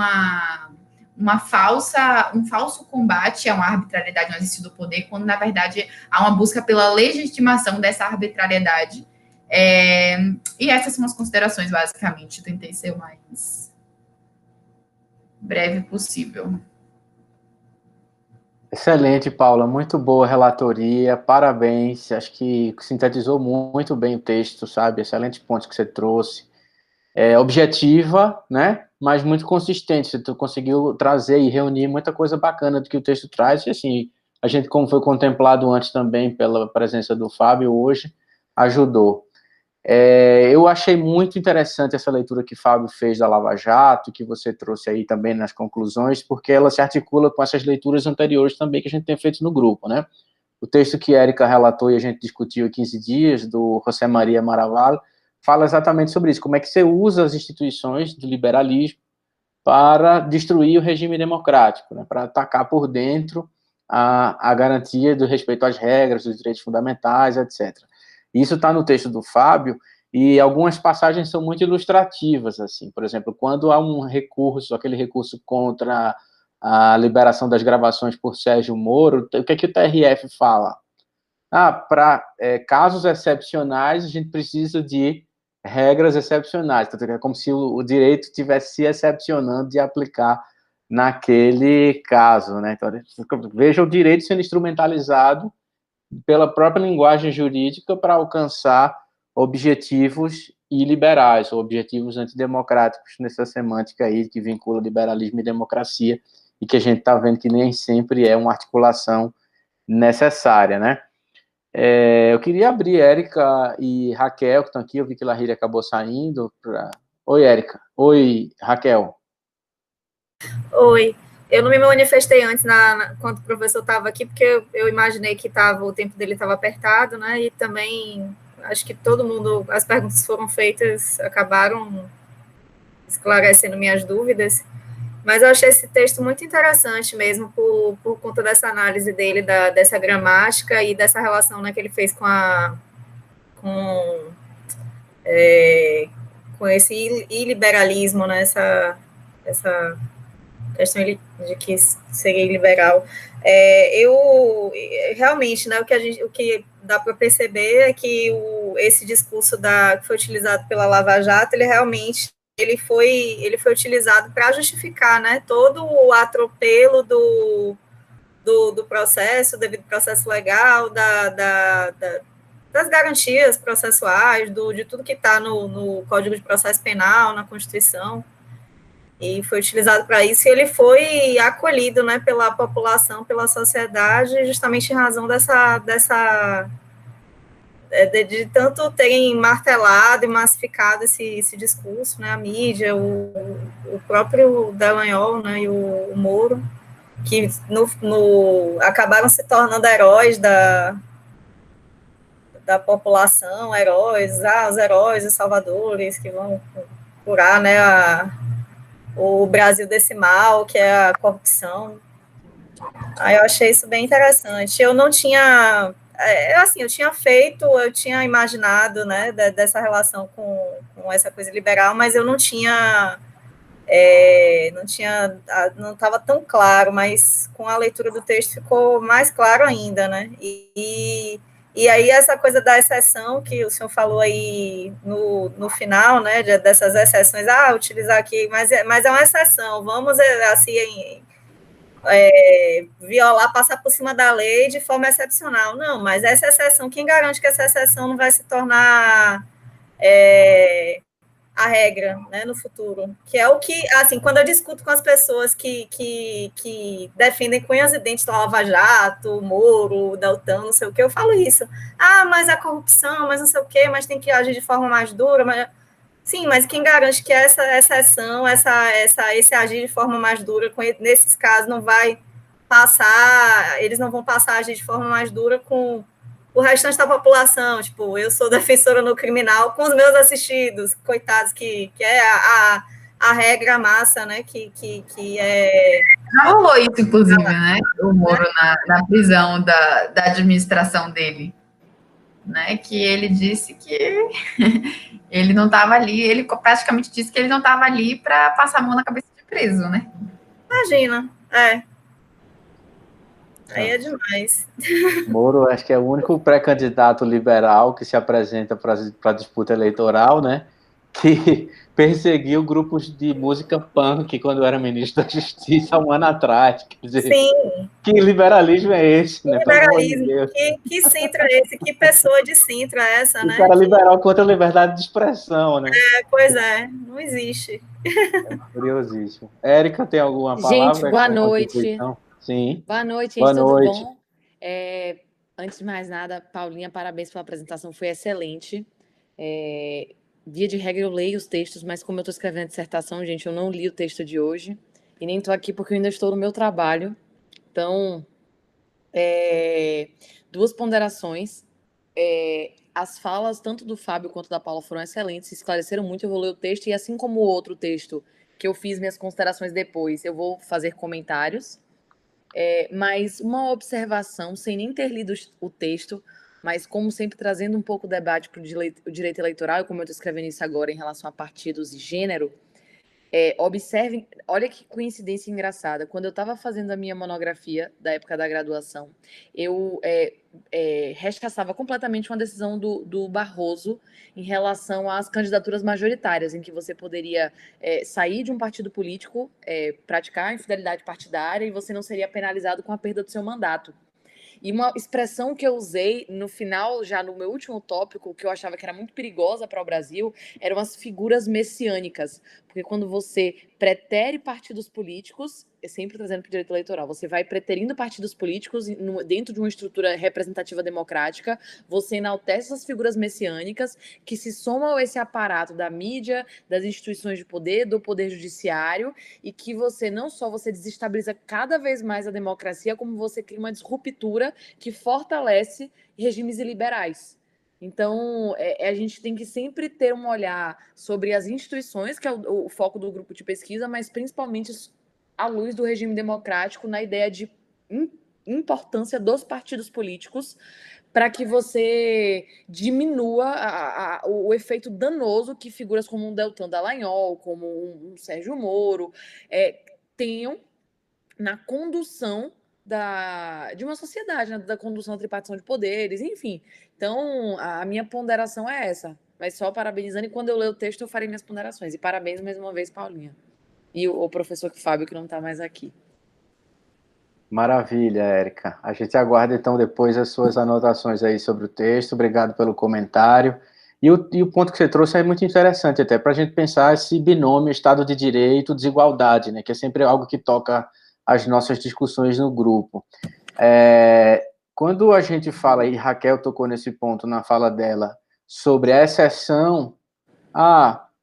falso combate a uma arbitrariedade no exercício do poder, quando, na verdade, há uma busca pela legitimação dessa arbitrariedade. E essas são as considerações, basicamente. Eu tentei ser o mais breve possível. Excelente, Paula, muito boa relatoria, parabéns, acho que sintetizou muito bem o texto, sabe, excelentes pontos que você trouxe, objetiva, né, mas muito consistente, você conseguiu trazer e reunir muita coisa bacana do que o texto traz, e assim, a gente, como foi contemplado antes também pela presença do Fábio hoje, ajudou. Eu achei muito interessante essa leitura que o Fábio fez da Lava Jato, que você trouxe aí também nas conclusões, porque ela se articula com essas leituras anteriores também que a gente tem feito no grupo, né? O texto que a Érica relatou e a gente discutiu há 15 dias, do José Maria Maraval, fala exatamente sobre isso, como é que você usa as instituições do liberalismo para destruir o regime democrático, né? Para atacar por dentro a garantia do respeito às regras, dos direitos fundamentais, etc. Isso está no texto do Fábio, e algumas passagens são muito ilustrativas, assim, por exemplo, quando há um recurso, aquele recurso contra a liberação das gravações por Sérgio Moro, o que é que o TRF fala? Para casos excepcionais, a gente precisa de regras excepcionais, é como se o direito estivesse se excepcionando de aplicar naquele caso, né? Então, veja o direito sendo instrumentalizado pela própria linguagem jurídica para alcançar objetivos iliberais, ou objetivos antidemocráticos nessa semântica aí que vincula liberalismo e democracia, e que a gente está vendo que nem sempre é uma articulação necessária, né? Eu queria abrir Érica e Raquel, que estão aqui, eu vi que Lahiri acabou saindo. Oi, Érica. Oi, Raquel. Oi. Eu não me manifestei antes quando o professor estava aqui, porque eu imaginei que o tempo dele estava apertado, né? E também acho que todo mundo, as perguntas foram feitas, acabaram esclarecendo minhas dúvidas. Mas eu achei esse texto muito interessante mesmo, por conta dessa análise dele, dessa gramática e dessa relação, né, que ele fez com esse iliberalismo, né, essa questão de que seria iliberal. Eu realmente, né, o que dá para perceber é que esse discurso que foi utilizado pela Lava Jato, ele realmente ele foi utilizado para justificar, né, todo o atropelo do processo, devido processo legal, das garantias processuais, de tudo que está no Código de Processo Penal, na Constituição, e foi utilizado para isso, e ele foi acolhido, né, pela população, pela sociedade, justamente em razão de tanto terem martelado e massificado esse discurso, né, a mídia, o próprio Dallagnol, né, e o Moro, que acabaram se tornando heróis da população, os heróis, os salvadores, que vão curar, né, o Brasil desse mal, que é a corrupção. Aí eu achei isso bem interessante. Eu não tinha, assim, eu tinha imaginado, né, dessa relação com essa coisa liberal, mas eu não estava tão claro, mas com a leitura do texto ficou mais claro ainda, né, e aí essa coisa da exceção que o senhor falou aí no final, né, dessas exceções, utilizar aqui, mas é uma exceção, vamos, assim, violar, passar por cima da lei de forma excepcional. Não, mas essa exceção, quem garante que essa exceção não vai se tornar a regra, né, no futuro? Que é o que, assim, quando eu discuto com as pessoas que defendem cunhas e dentes da Lava Jato, Moro, Deltan, não sei o que, eu falo isso. Mas a corrupção, mas não sei o que, mas tem que agir de forma mais dura, mas... Sim, mas quem garante que essa exceção, esse agir de forma mais dura, nesses casos, não vai passar, eles não vão passar a agir de forma mais dura com o restante da população? Tipo, eu sou defensora no criminal com os meus assistidos, coitados, que é a regra massa, né, que é... Já rolou isso, inclusive, né, o Moro na prisão da administração dele, né, que ele disse que ele não estava ali, ele praticamente disse que ele não estava ali para passar a mão na cabeça de preso, né? Imagina, aí é demais. Moro, acho que é o único pré-candidato liberal que se apresenta para a disputa eleitoral, né? Que perseguiu grupos de música punk quando era ministro da Justiça há um ano atrás. Quer dizer, sim. Que liberalismo é esse, né? Liberalismo, que centro é esse? Que pessoa de centro é essa, né? O cara liberal contra a liberdade de expressão, né? Pois é, não existe. É curiosíssimo. Érica, tem alguma palavra? Gente, boa noite. Sim. Boa noite, gente, boa noite. Tudo bom? Antes de mais nada, Paulinha, parabéns pela apresentação, foi excelente. Via de regra, eu leio os textos, mas como eu estou escrevendo a dissertação, gente, eu não li o texto de hoje, e nem estou aqui porque eu ainda estou no meu trabalho. Então, duas ponderações. As falas, tanto do Fábio quanto da Paula, foram excelentes, esclareceram muito. Eu vou ler o texto, e assim como o outro texto, que eu fiz minhas considerações depois, eu vou fazer comentários. Mas uma observação, sem nem ter lido o texto, mas como sempre trazendo um pouco o debate para o direito eleitoral, e como eu estou escrevendo isso agora em relação a partidos e gênero, observem, olha que coincidência engraçada, quando eu estava fazendo a minha monografia da época da graduação, eu rechaçava completamente uma decisão do Barroso em relação às candidaturas majoritárias, em que você poderia sair de um partido político, praticar infidelidade partidária e você não seria penalizado com a perda do seu mandato. E uma expressão que eu usei no final, já no meu último tópico, que eu achava que era muito perigosa para o Brasil, eram as figuras messiânicas. Porque quando você pretere partidos políticos, sempre trazendo para o direito eleitoral, você vai preterindo partidos políticos dentro de uma estrutura representativa democrática, você enaltece essas figuras messiânicas que se somam a esse aparato da mídia, das instituições de poder, do poder judiciário, e que você não só você desestabiliza cada vez mais a democracia, como você cria uma disruptura que fortalece regimes iliberais. Então, a gente tem que sempre ter um olhar sobre as instituições, que é o foco do grupo de pesquisa, mas principalmente à luz do regime democrático, na ideia de importância dos partidos políticos, para que você diminua o efeito danoso que figuras como um Deltan Dallagnol, como um Sérgio Moro, tenham na condução de uma sociedade, né, da condução da tripartição de poderes, enfim. Então, a minha ponderação é essa. Mas só parabenizando, e quando eu ler o texto eu farei minhas ponderações. E parabéns mais uma vez, Paulinha. E o professor Fábio, que não está mais aqui. Maravilha, Érica. A gente aguarda, então, depois as suas anotações aí sobre o texto. Obrigado pelo comentário. E o ponto que você trouxe é muito interessante, até, para a gente pensar esse binômio Estado de Direito, desigualdade, né, que é sempre algo que toca as nossas discussões no grupo. Quando a gente fala, e Raquel tocou nesse ponto na fala dela, sobre a exceção,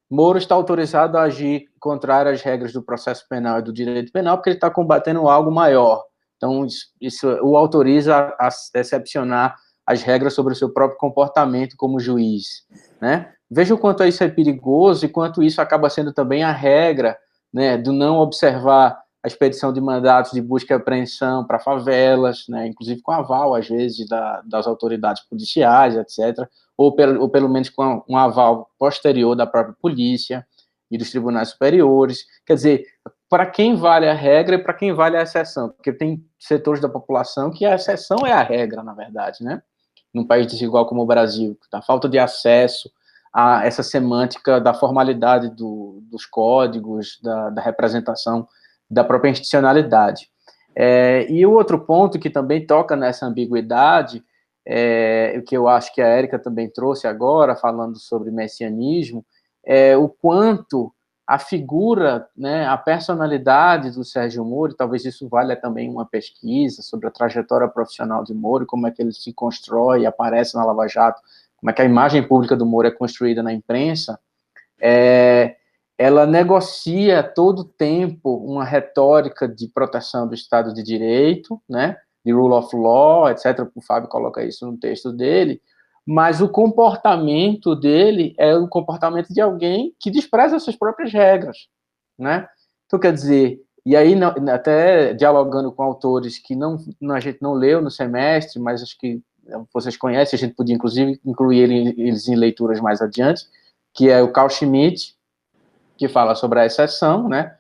Moro está autorizado a agir contrário às regras do processo penal e do direito penal, porque ele está combatendo algo maior. Então, isso o autoriza a excepcionar as regras sobre o seu próprio comportamento como juiz, né? Veja o quanto isso é perigoso e quanto isso acaba sendo também a regra, né, do não observar a expedição de mandatos de busca e apreensão para favelas, né, inclusive com aval, às vezes, das autoridades policiais, etc., ou pelo menos com um aval posterior da própria polícia e dos tribunais superiores. Quer dizer, para quem vale a regra e para quem vale a exceção, porque tem setores da população que a exceção é a regra, na verdade, né? Num país desigual como o Brasil, a falta de acesso a essa semântica da formalidade dos códigos, da representação da própria institucionalidade. E o outro ponto que também toca nessa ambiguidade, o que eu acho que a Érica também trouxe agora, falando sobre messianismo, o quanto a figura, né, a personalidade do Sérgio Moro, talvez isso valha também uma pesquisa sobre a trajetória profissional de Moro, como é que ele se constrói, aparece na Lava Jato, como é que a imagem pública do Moro é construída na imprensa, ela negocia todo o tempo uma retórica de proteção do Estado de Direito, né, de rule of law, etc. O Fábio coloca isso no texto dele, mas o comportamento dele é o comportamento de alguém que despreza as suas próprias regras, né? Então, quer dizer, e aí, até dialogando com autores que a gente não leu no semestre, mas acho que vocês conhecem, a gente podia, inclusive, incluir eles em leituras mais adiante, que é o Carl Schmitt, que fala sobre a exceção, né?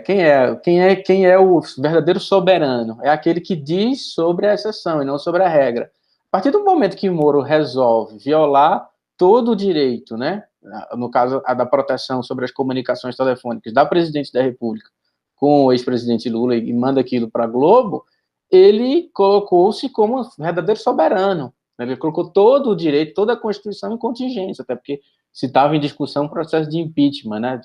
Quem é o verdadeiro soberano? É aquele que diz sobre a exceção e não sobre a regra. A partir do momento que Moro resolve violar todo o direito, né? No caso, a da proteção sobre as comunicações telefônicas da presidente da República com o ex-presidente Lula e manda aquilo para a Globo, ele colocou-se como um verdadeiro soberano. Ele colocou todo o direito, toda a Constituição em contingência, até porque se estava em discussão o processo de impeachment, né?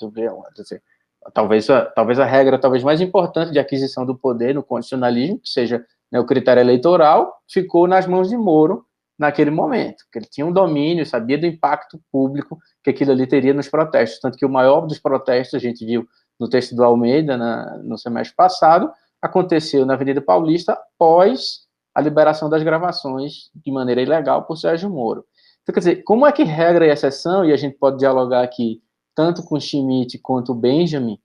Talvez a regra mais importante de aquisição do poder no constitucionalismo, que seja, né, o critério eleitoral, ficou nas mãos de Moro naquele momento, porque ele tinha um domínio, sabia do impacto público que aquilo ali teria nos protestos, tanto que o maior dos protestos, a gente viu no texto do Almeida, no semestre passado, aconteceu na Avenida Paulista após a liberação das gravações de maneira ilegal por Sérgio Moro. Então, quer dizer, como é que regra e exceção, e a gente pode dialogar aqui tanto com Schmitt quanto o Benjamin,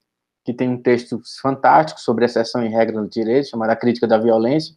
que tem um texto fantástico sobre exceção e regra no direito, chamado A Crítica da Violência,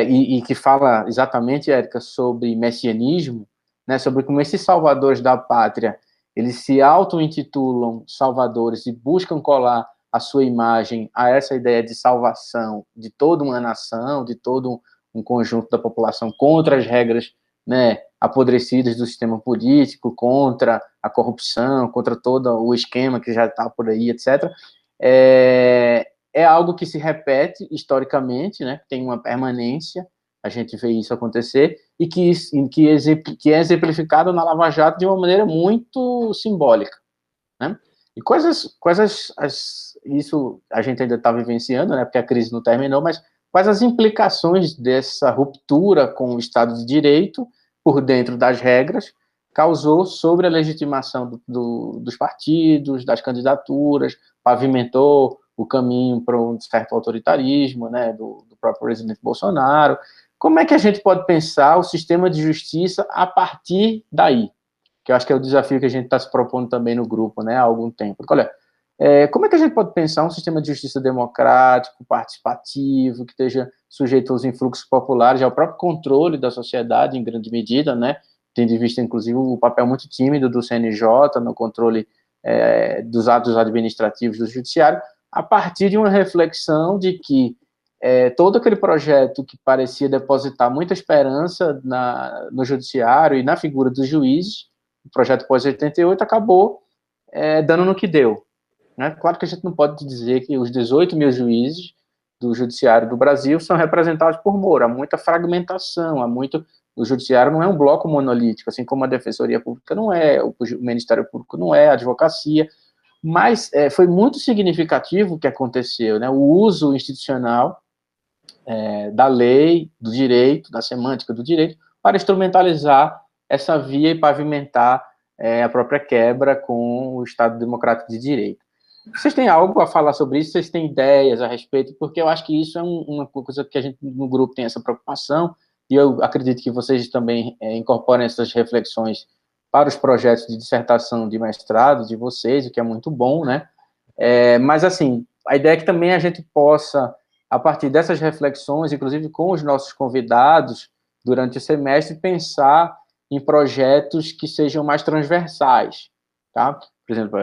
e que fala exatamente, Érica, sobre messianismo, né, sobre como esses salvadores da pátria, eles se auto-intitulam salvadores e buscam colar a sua imagem a essa ideia de salvação de toda uma nação, de todo um conjunto da população contra as regras, né, apodrecidas do sistema político, contra a corrupção, contra todo o esquema que já está por aí, etc. É algo que se repete historicamente, né, que tem uma permanência, a gente vê isso acontecer, e que é exemplificado na Lava Jato de uma maneira muito simbólica, né? E isso a gente ainda está vivenciando, né, porque a crise não terminou, mas quais as implicações dessa ruptura com o Estado de Direito, por dentro das regras, causou sobre a legitimação dos partidos, das candidaturas, pavimentou o caminho para um certo autoritarismo, né, do próprio presidente Bolsonaro. Como é que a gente pode pensar o sistema de justiça a partir daí? Que eu acho que é o desafio que a gente está se propondo também no grupo, né, há algum tempo. Olha, como é que a gente pode pensar um sistema de justiça democrático, participativo, que esteja sujeito aos influxos populares, ao próprio controle da sociedade, em grande medida, né, tendo em vista, inclusive, o papel muito tímido do CNJ no controle dos atos administrativos do judiciário, a partir de uma reflexão de que todo aquele projeto que parecia depositar muita esperança no judiciário e na figura dos juízes, o projeto pós-88, acabou dando no que deu. Né? Claro que a gente não pode dizer que os 18 mil juízes do judiciário do Brasil são representados por Moro, há muita fragmentação, o judiciário não é um bloco monolítico, assim como a Defensoria Pública não é, o Ministério Público não é, a advocacia, mas foi muito significativo o que aconteceu, né? O uso institucional da lei, do direito, da semântica do direito, para instrumentalizar essa via e pavimentar a própria quebra com o Estado Democrático de Direito. Vocês têm algo a falar sobre isso? Vocês têm ideias a respeito? Porque eu acho que isso é uma coisa que a gente no grupo tem essa preocupação, e eu acredito que vocês também incorporem essas reflexões para os projetos de dissertação de mestrado de vocês, o que é muito bom, né? Mas, assim, a ideia é que também a gente possa, a partir dessas reflexões, inclusive com os nossos convidados, durante o semestre, pensar em projetos que sejam mais transversais, tá? Por exemplo,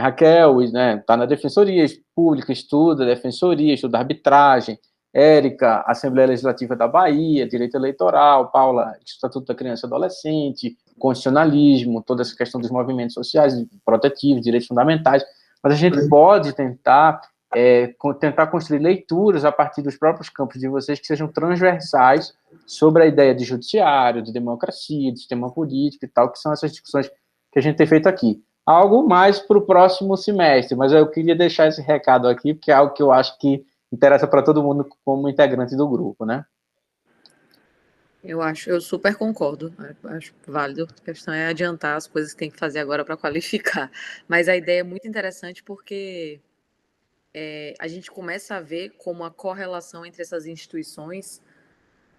Raquel, né, tá na Defensoria Pública, estuda Defensoria, estuda arbitragem, Érica, Assembleia Legislativa da Bahia, Direito Eleitoral, Paula, Estatuto da Criança e Adolescente, Constitucionalismo, toda essa questão dos movimentos sociais, protetivos, direitos fundamentais, mas a gente pode tentar construir leituras a partir dos próprios campos de vocês que sejam transversais sobre a ideia de judiciário, de democracia, de sistema político e tal, que são essas discussões que a gente tem feito aqui. Algo mais para o próximo semestre, mas eu queria deixar esse recado aqui, porque é algo que eu acho que interessa para todo mundo como integrante do grupo, né? Eu super concordo, acho válido. A questão é adiantar as coisas que tem que fazer agora para qualificar. Mas a ideia é muito interessante porque a gente começa a ver como a correlação entre essas instituições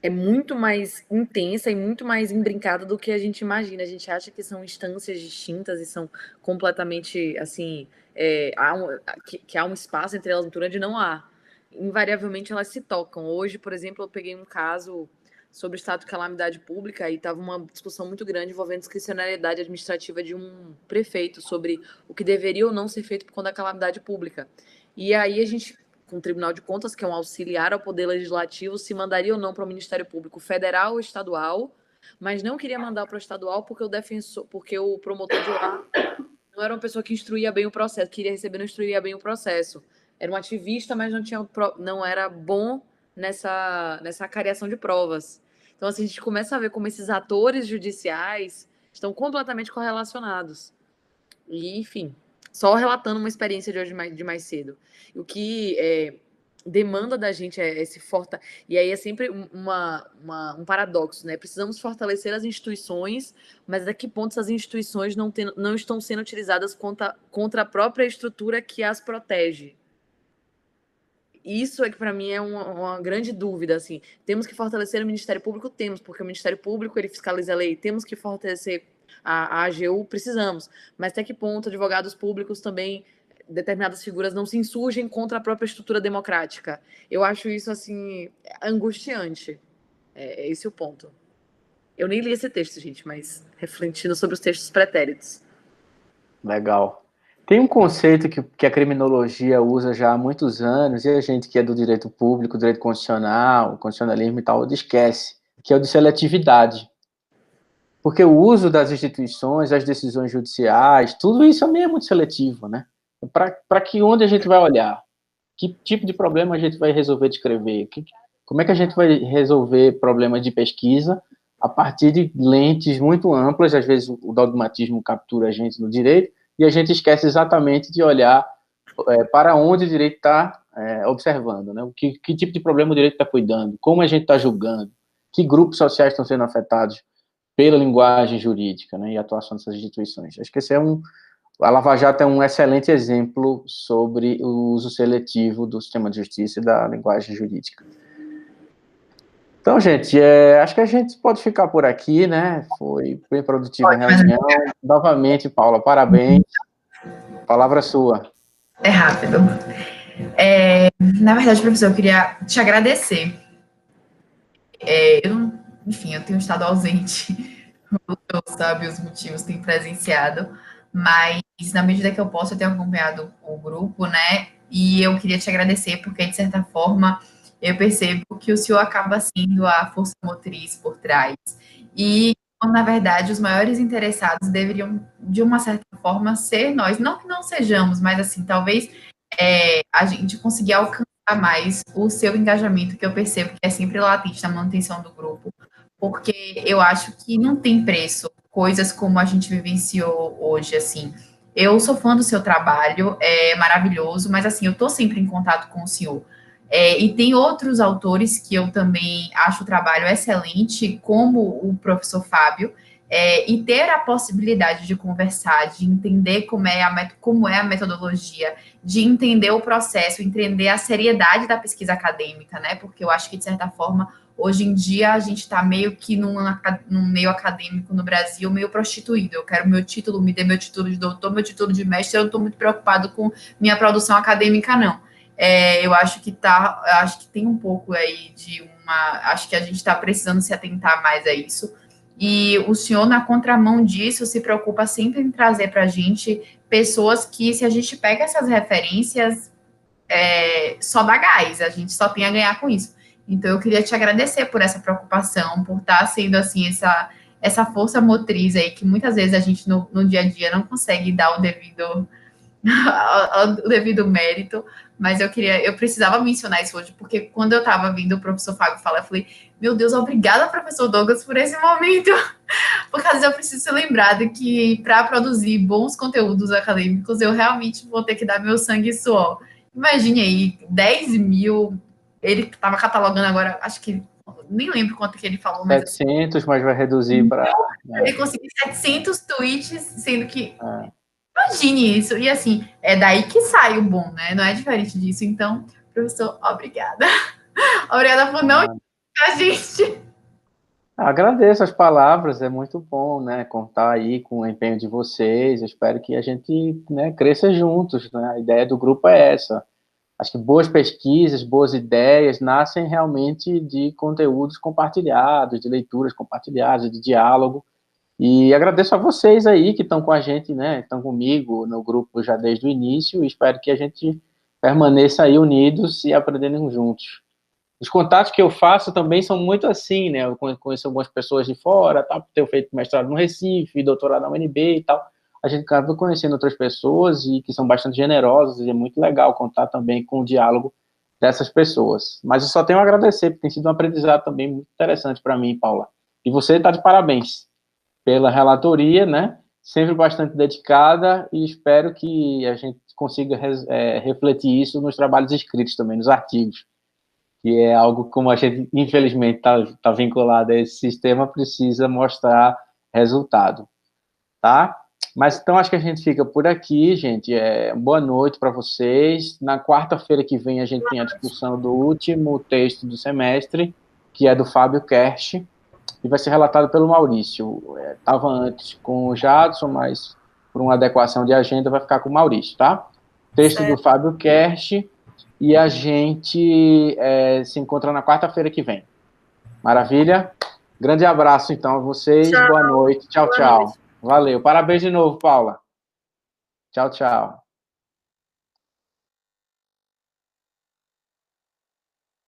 é muito mais intensa e muito mais imbrincada do que a gente imagina. A gente acha que são instâncias distintas e são completamente, assim, que há um espaço entre elas muito grande, não há. Invariavelmente elas se tocam. Hoje, por exemplo, eu peguei um caso sobre o estado de calamidade pública e estava uma discussão muito grande envolvendo discricionariedade administrativa de um prefeito sobre o que deveria ou não ser feito por conta da calamidade pública. E aí a gente, com o Tribunal de Contas, que é um auxiliar ao Poder Legislativo, se mandaria ou não para o Ministério Público Federal ou Estadual, mas não queria mandar para o estadual porque o promotor de lá não era uma pessoa que instruía bem o processo, queria receber, não instruía bem o processo. Era um ativista, mas não era bom nessa acariação de provas. Então, assim, a gente começa a ver como esses atores judiciais estão completamente correlacionados. E, enfim, só relatando uma experiência de hoje de mais cedo. O que demanda da gente esse forte... E aí é sempre um paradoxo, né? Precisamos fortalecer as instituições, mas até que ponto essas instituições não estão sendo utilizadas contra a própria estrutura que as protege? Isso é que, para mim, é uma grande dúvida, assim. Temos que fortalecer o Ministério Público? Temos, porque o Ministério Público, ele fiscaliza a lei. Temos que fortalecer a AGU? Precisamos. Mas até que ponto advogados públicos também determinadas figuras não se insurgem contra a própria estrutura democrática. Eu acho isso, assim, angustiante. É esse o ponto. Eu nem li esse texto, gente, mas refletindo sobre os textos pretéritos. Legal. Tem um conceito que a criminologia usa já há muitos anos, e a gente que é do direito público, direito constitucional, constitucionalismo e tal, esquece, que é o de seletividade. Porque o uso das instituições, as decisões judiciais, tudo isso também é muito seletivo, né? Para que onde a gente vai olhar? Que tipo de problema a gente vai resolver descrever? Como é que a gente vai resolver problemas de pesquisa a partir de lentes muito amplas? Às vezes o dogmatismo captura a gente no direito e a gente esquece exatamente de olhar para onde o direito está observando, né? Que tipo de problema o direito está cuidando? Como a gente está julgando? Que grupos sociais estão sendo afetados pela linguagem jurídica, né, e a atuação dessas instituições? Acho que esse a Lava Jato é um excelente exemplo sobre o uso seletivo do sistema de justiça e da linguagem jurídica. Então, gente, acho que a gente pode ficar por aqui, né? Foi bem produtiva a reunião. Novamente, Paula, parabéns. Palavra sua. É rápido. Na verdade, professor, eu queria te agradecer. Enfim, eu tenho estado ausente, o senhor sabe os motivos, tenho presenciado, mas na medida que eu posso, eu tenho acompanhado o grupo, né? E eu queria te agradecer, porque, de certa forma, eu percebo que o senhor acaba sendo a força motriz por trás. E, na verdade, os maiores interessados deveriam, de uma certa forma, ser nós. Não que não sejamos, mas, assim, talvez a gente conseguir alcançar mais o seu engajamento, que eu percebo que é sempre latente na manutenção do grupo, porque eu acho que não tem preço coisas como a gente vivenciou hoje, assim. Eu sou fã do seu trabalho, é maravilhoso, mas, assim, eu estou sempre em contato com o senhor. E tem outros autores que eu também acho o trabalho excelente, como o professor Fábio, e ter a possibilidade de conversar, de entender como é a metodologia, de entender o processo, entender a seriedade da pesquisa acadêmica, né? Porque eu acho que, de certa forma, hoje em dia a gente está meio que num meio acadêmico no Brasil, meio prostituído. Eu quero meu título, me dê meu título de doutor, meu título de mestre, eu não estou muito preocupado com minha produção acadêmica, não. Eu acho que tem um pouco aí acho que a gente está precisando se atentar mais a isso. E o senhor, na contramão disso, se preocupa sempre em trazer para a gente pessoas que, se a gente pega essas referências, só dá gás, a gente só tem a ganhar com isso. Então, eu queria te agradecer por essa preocupação, por estar sendo, assim, essa força motriz aí, que muitas vezes a gente, no dia a dia, não consegue dar o devido mérito, mas eu precisava mencionar isso hoje, porque quando eu estava vendo o professor Fábio falar, eu falei, meu Deus, obrigada, professor Douglas, por esse momento, porque às vezes eu preciso ser lembrada que para produzir bons conteúdos acadêmicos, eu realmente vou ter que dar meu sangue e suor. Imagine aí, 10 mil, ele estava catalogando agora, acho que, nem lembro quanto que ele falou, mas... 700, mas vai reduzir para... Ele conseguiu 700 tweets, sendo que... Imagine isso. E, assim, é daí que sai o bom, né? Não é diferente disso. Então, professor, obrigada. Obrigada por não a gente. Agradeço as palavras, é muito bom, né, contar aí com o empenho de vocês. Eu espero que a gente, né, cresça juntos, né? A ideia do grupo é essa. Acho que boas pesquisas, boas ideias nascem realmente de conteúdos compartilhados, de leituras compartilhadas, de diálogo. E agradeço a vocês aí que estão com a gente, né, estão comigo no grupo já desde o início, e espero que a gente permaneça aí unidos e aprendendo juntos. Os contatos que eu faço também são muito assim, né, eu conheço algumas pessoas de fora, tá, por ter feito mestrado no Recife, doutorado na UNB e tal, a gente acaba conhecendo outras pessoas e que são bastante generosas, e é muito legal contar também com o diálogo dessas pessoas. Mas eu só tenho a agradecer, porque tem sido um aprendizado também muito interessante para mim, Paula. E você está de parabéns pela relatoria, né? Sempre bastante dedicada, e espero que a gente consiga refletir isso nos trabalhos escritos também, nos artigos, que é algo como a gente, infelizmente, está vinculado a esse sistema, precisa mostrar resultado, tá? Mas então acho que a gente fica por aqui, gente. Boa noite para vocês. Na quarta-feira que vem a gente tem a discussão do último texto do semestre, que é do Fábio Kersh, e vai ser relatado pelo Maurício. Estava antes com o Jadson, mas por uma adequação de agenda vai ficar com o Maurício, tá? texto Certo. do Fábio Kersh, e a gente se encontra na quarta-feira que vem. Maravilha? Grande abraço, então, a vocês. Tchau. Boa noite. Tchau, Boa tchau. noite. Valeu. Parabéns de novo, Paula. Tchau, tchau.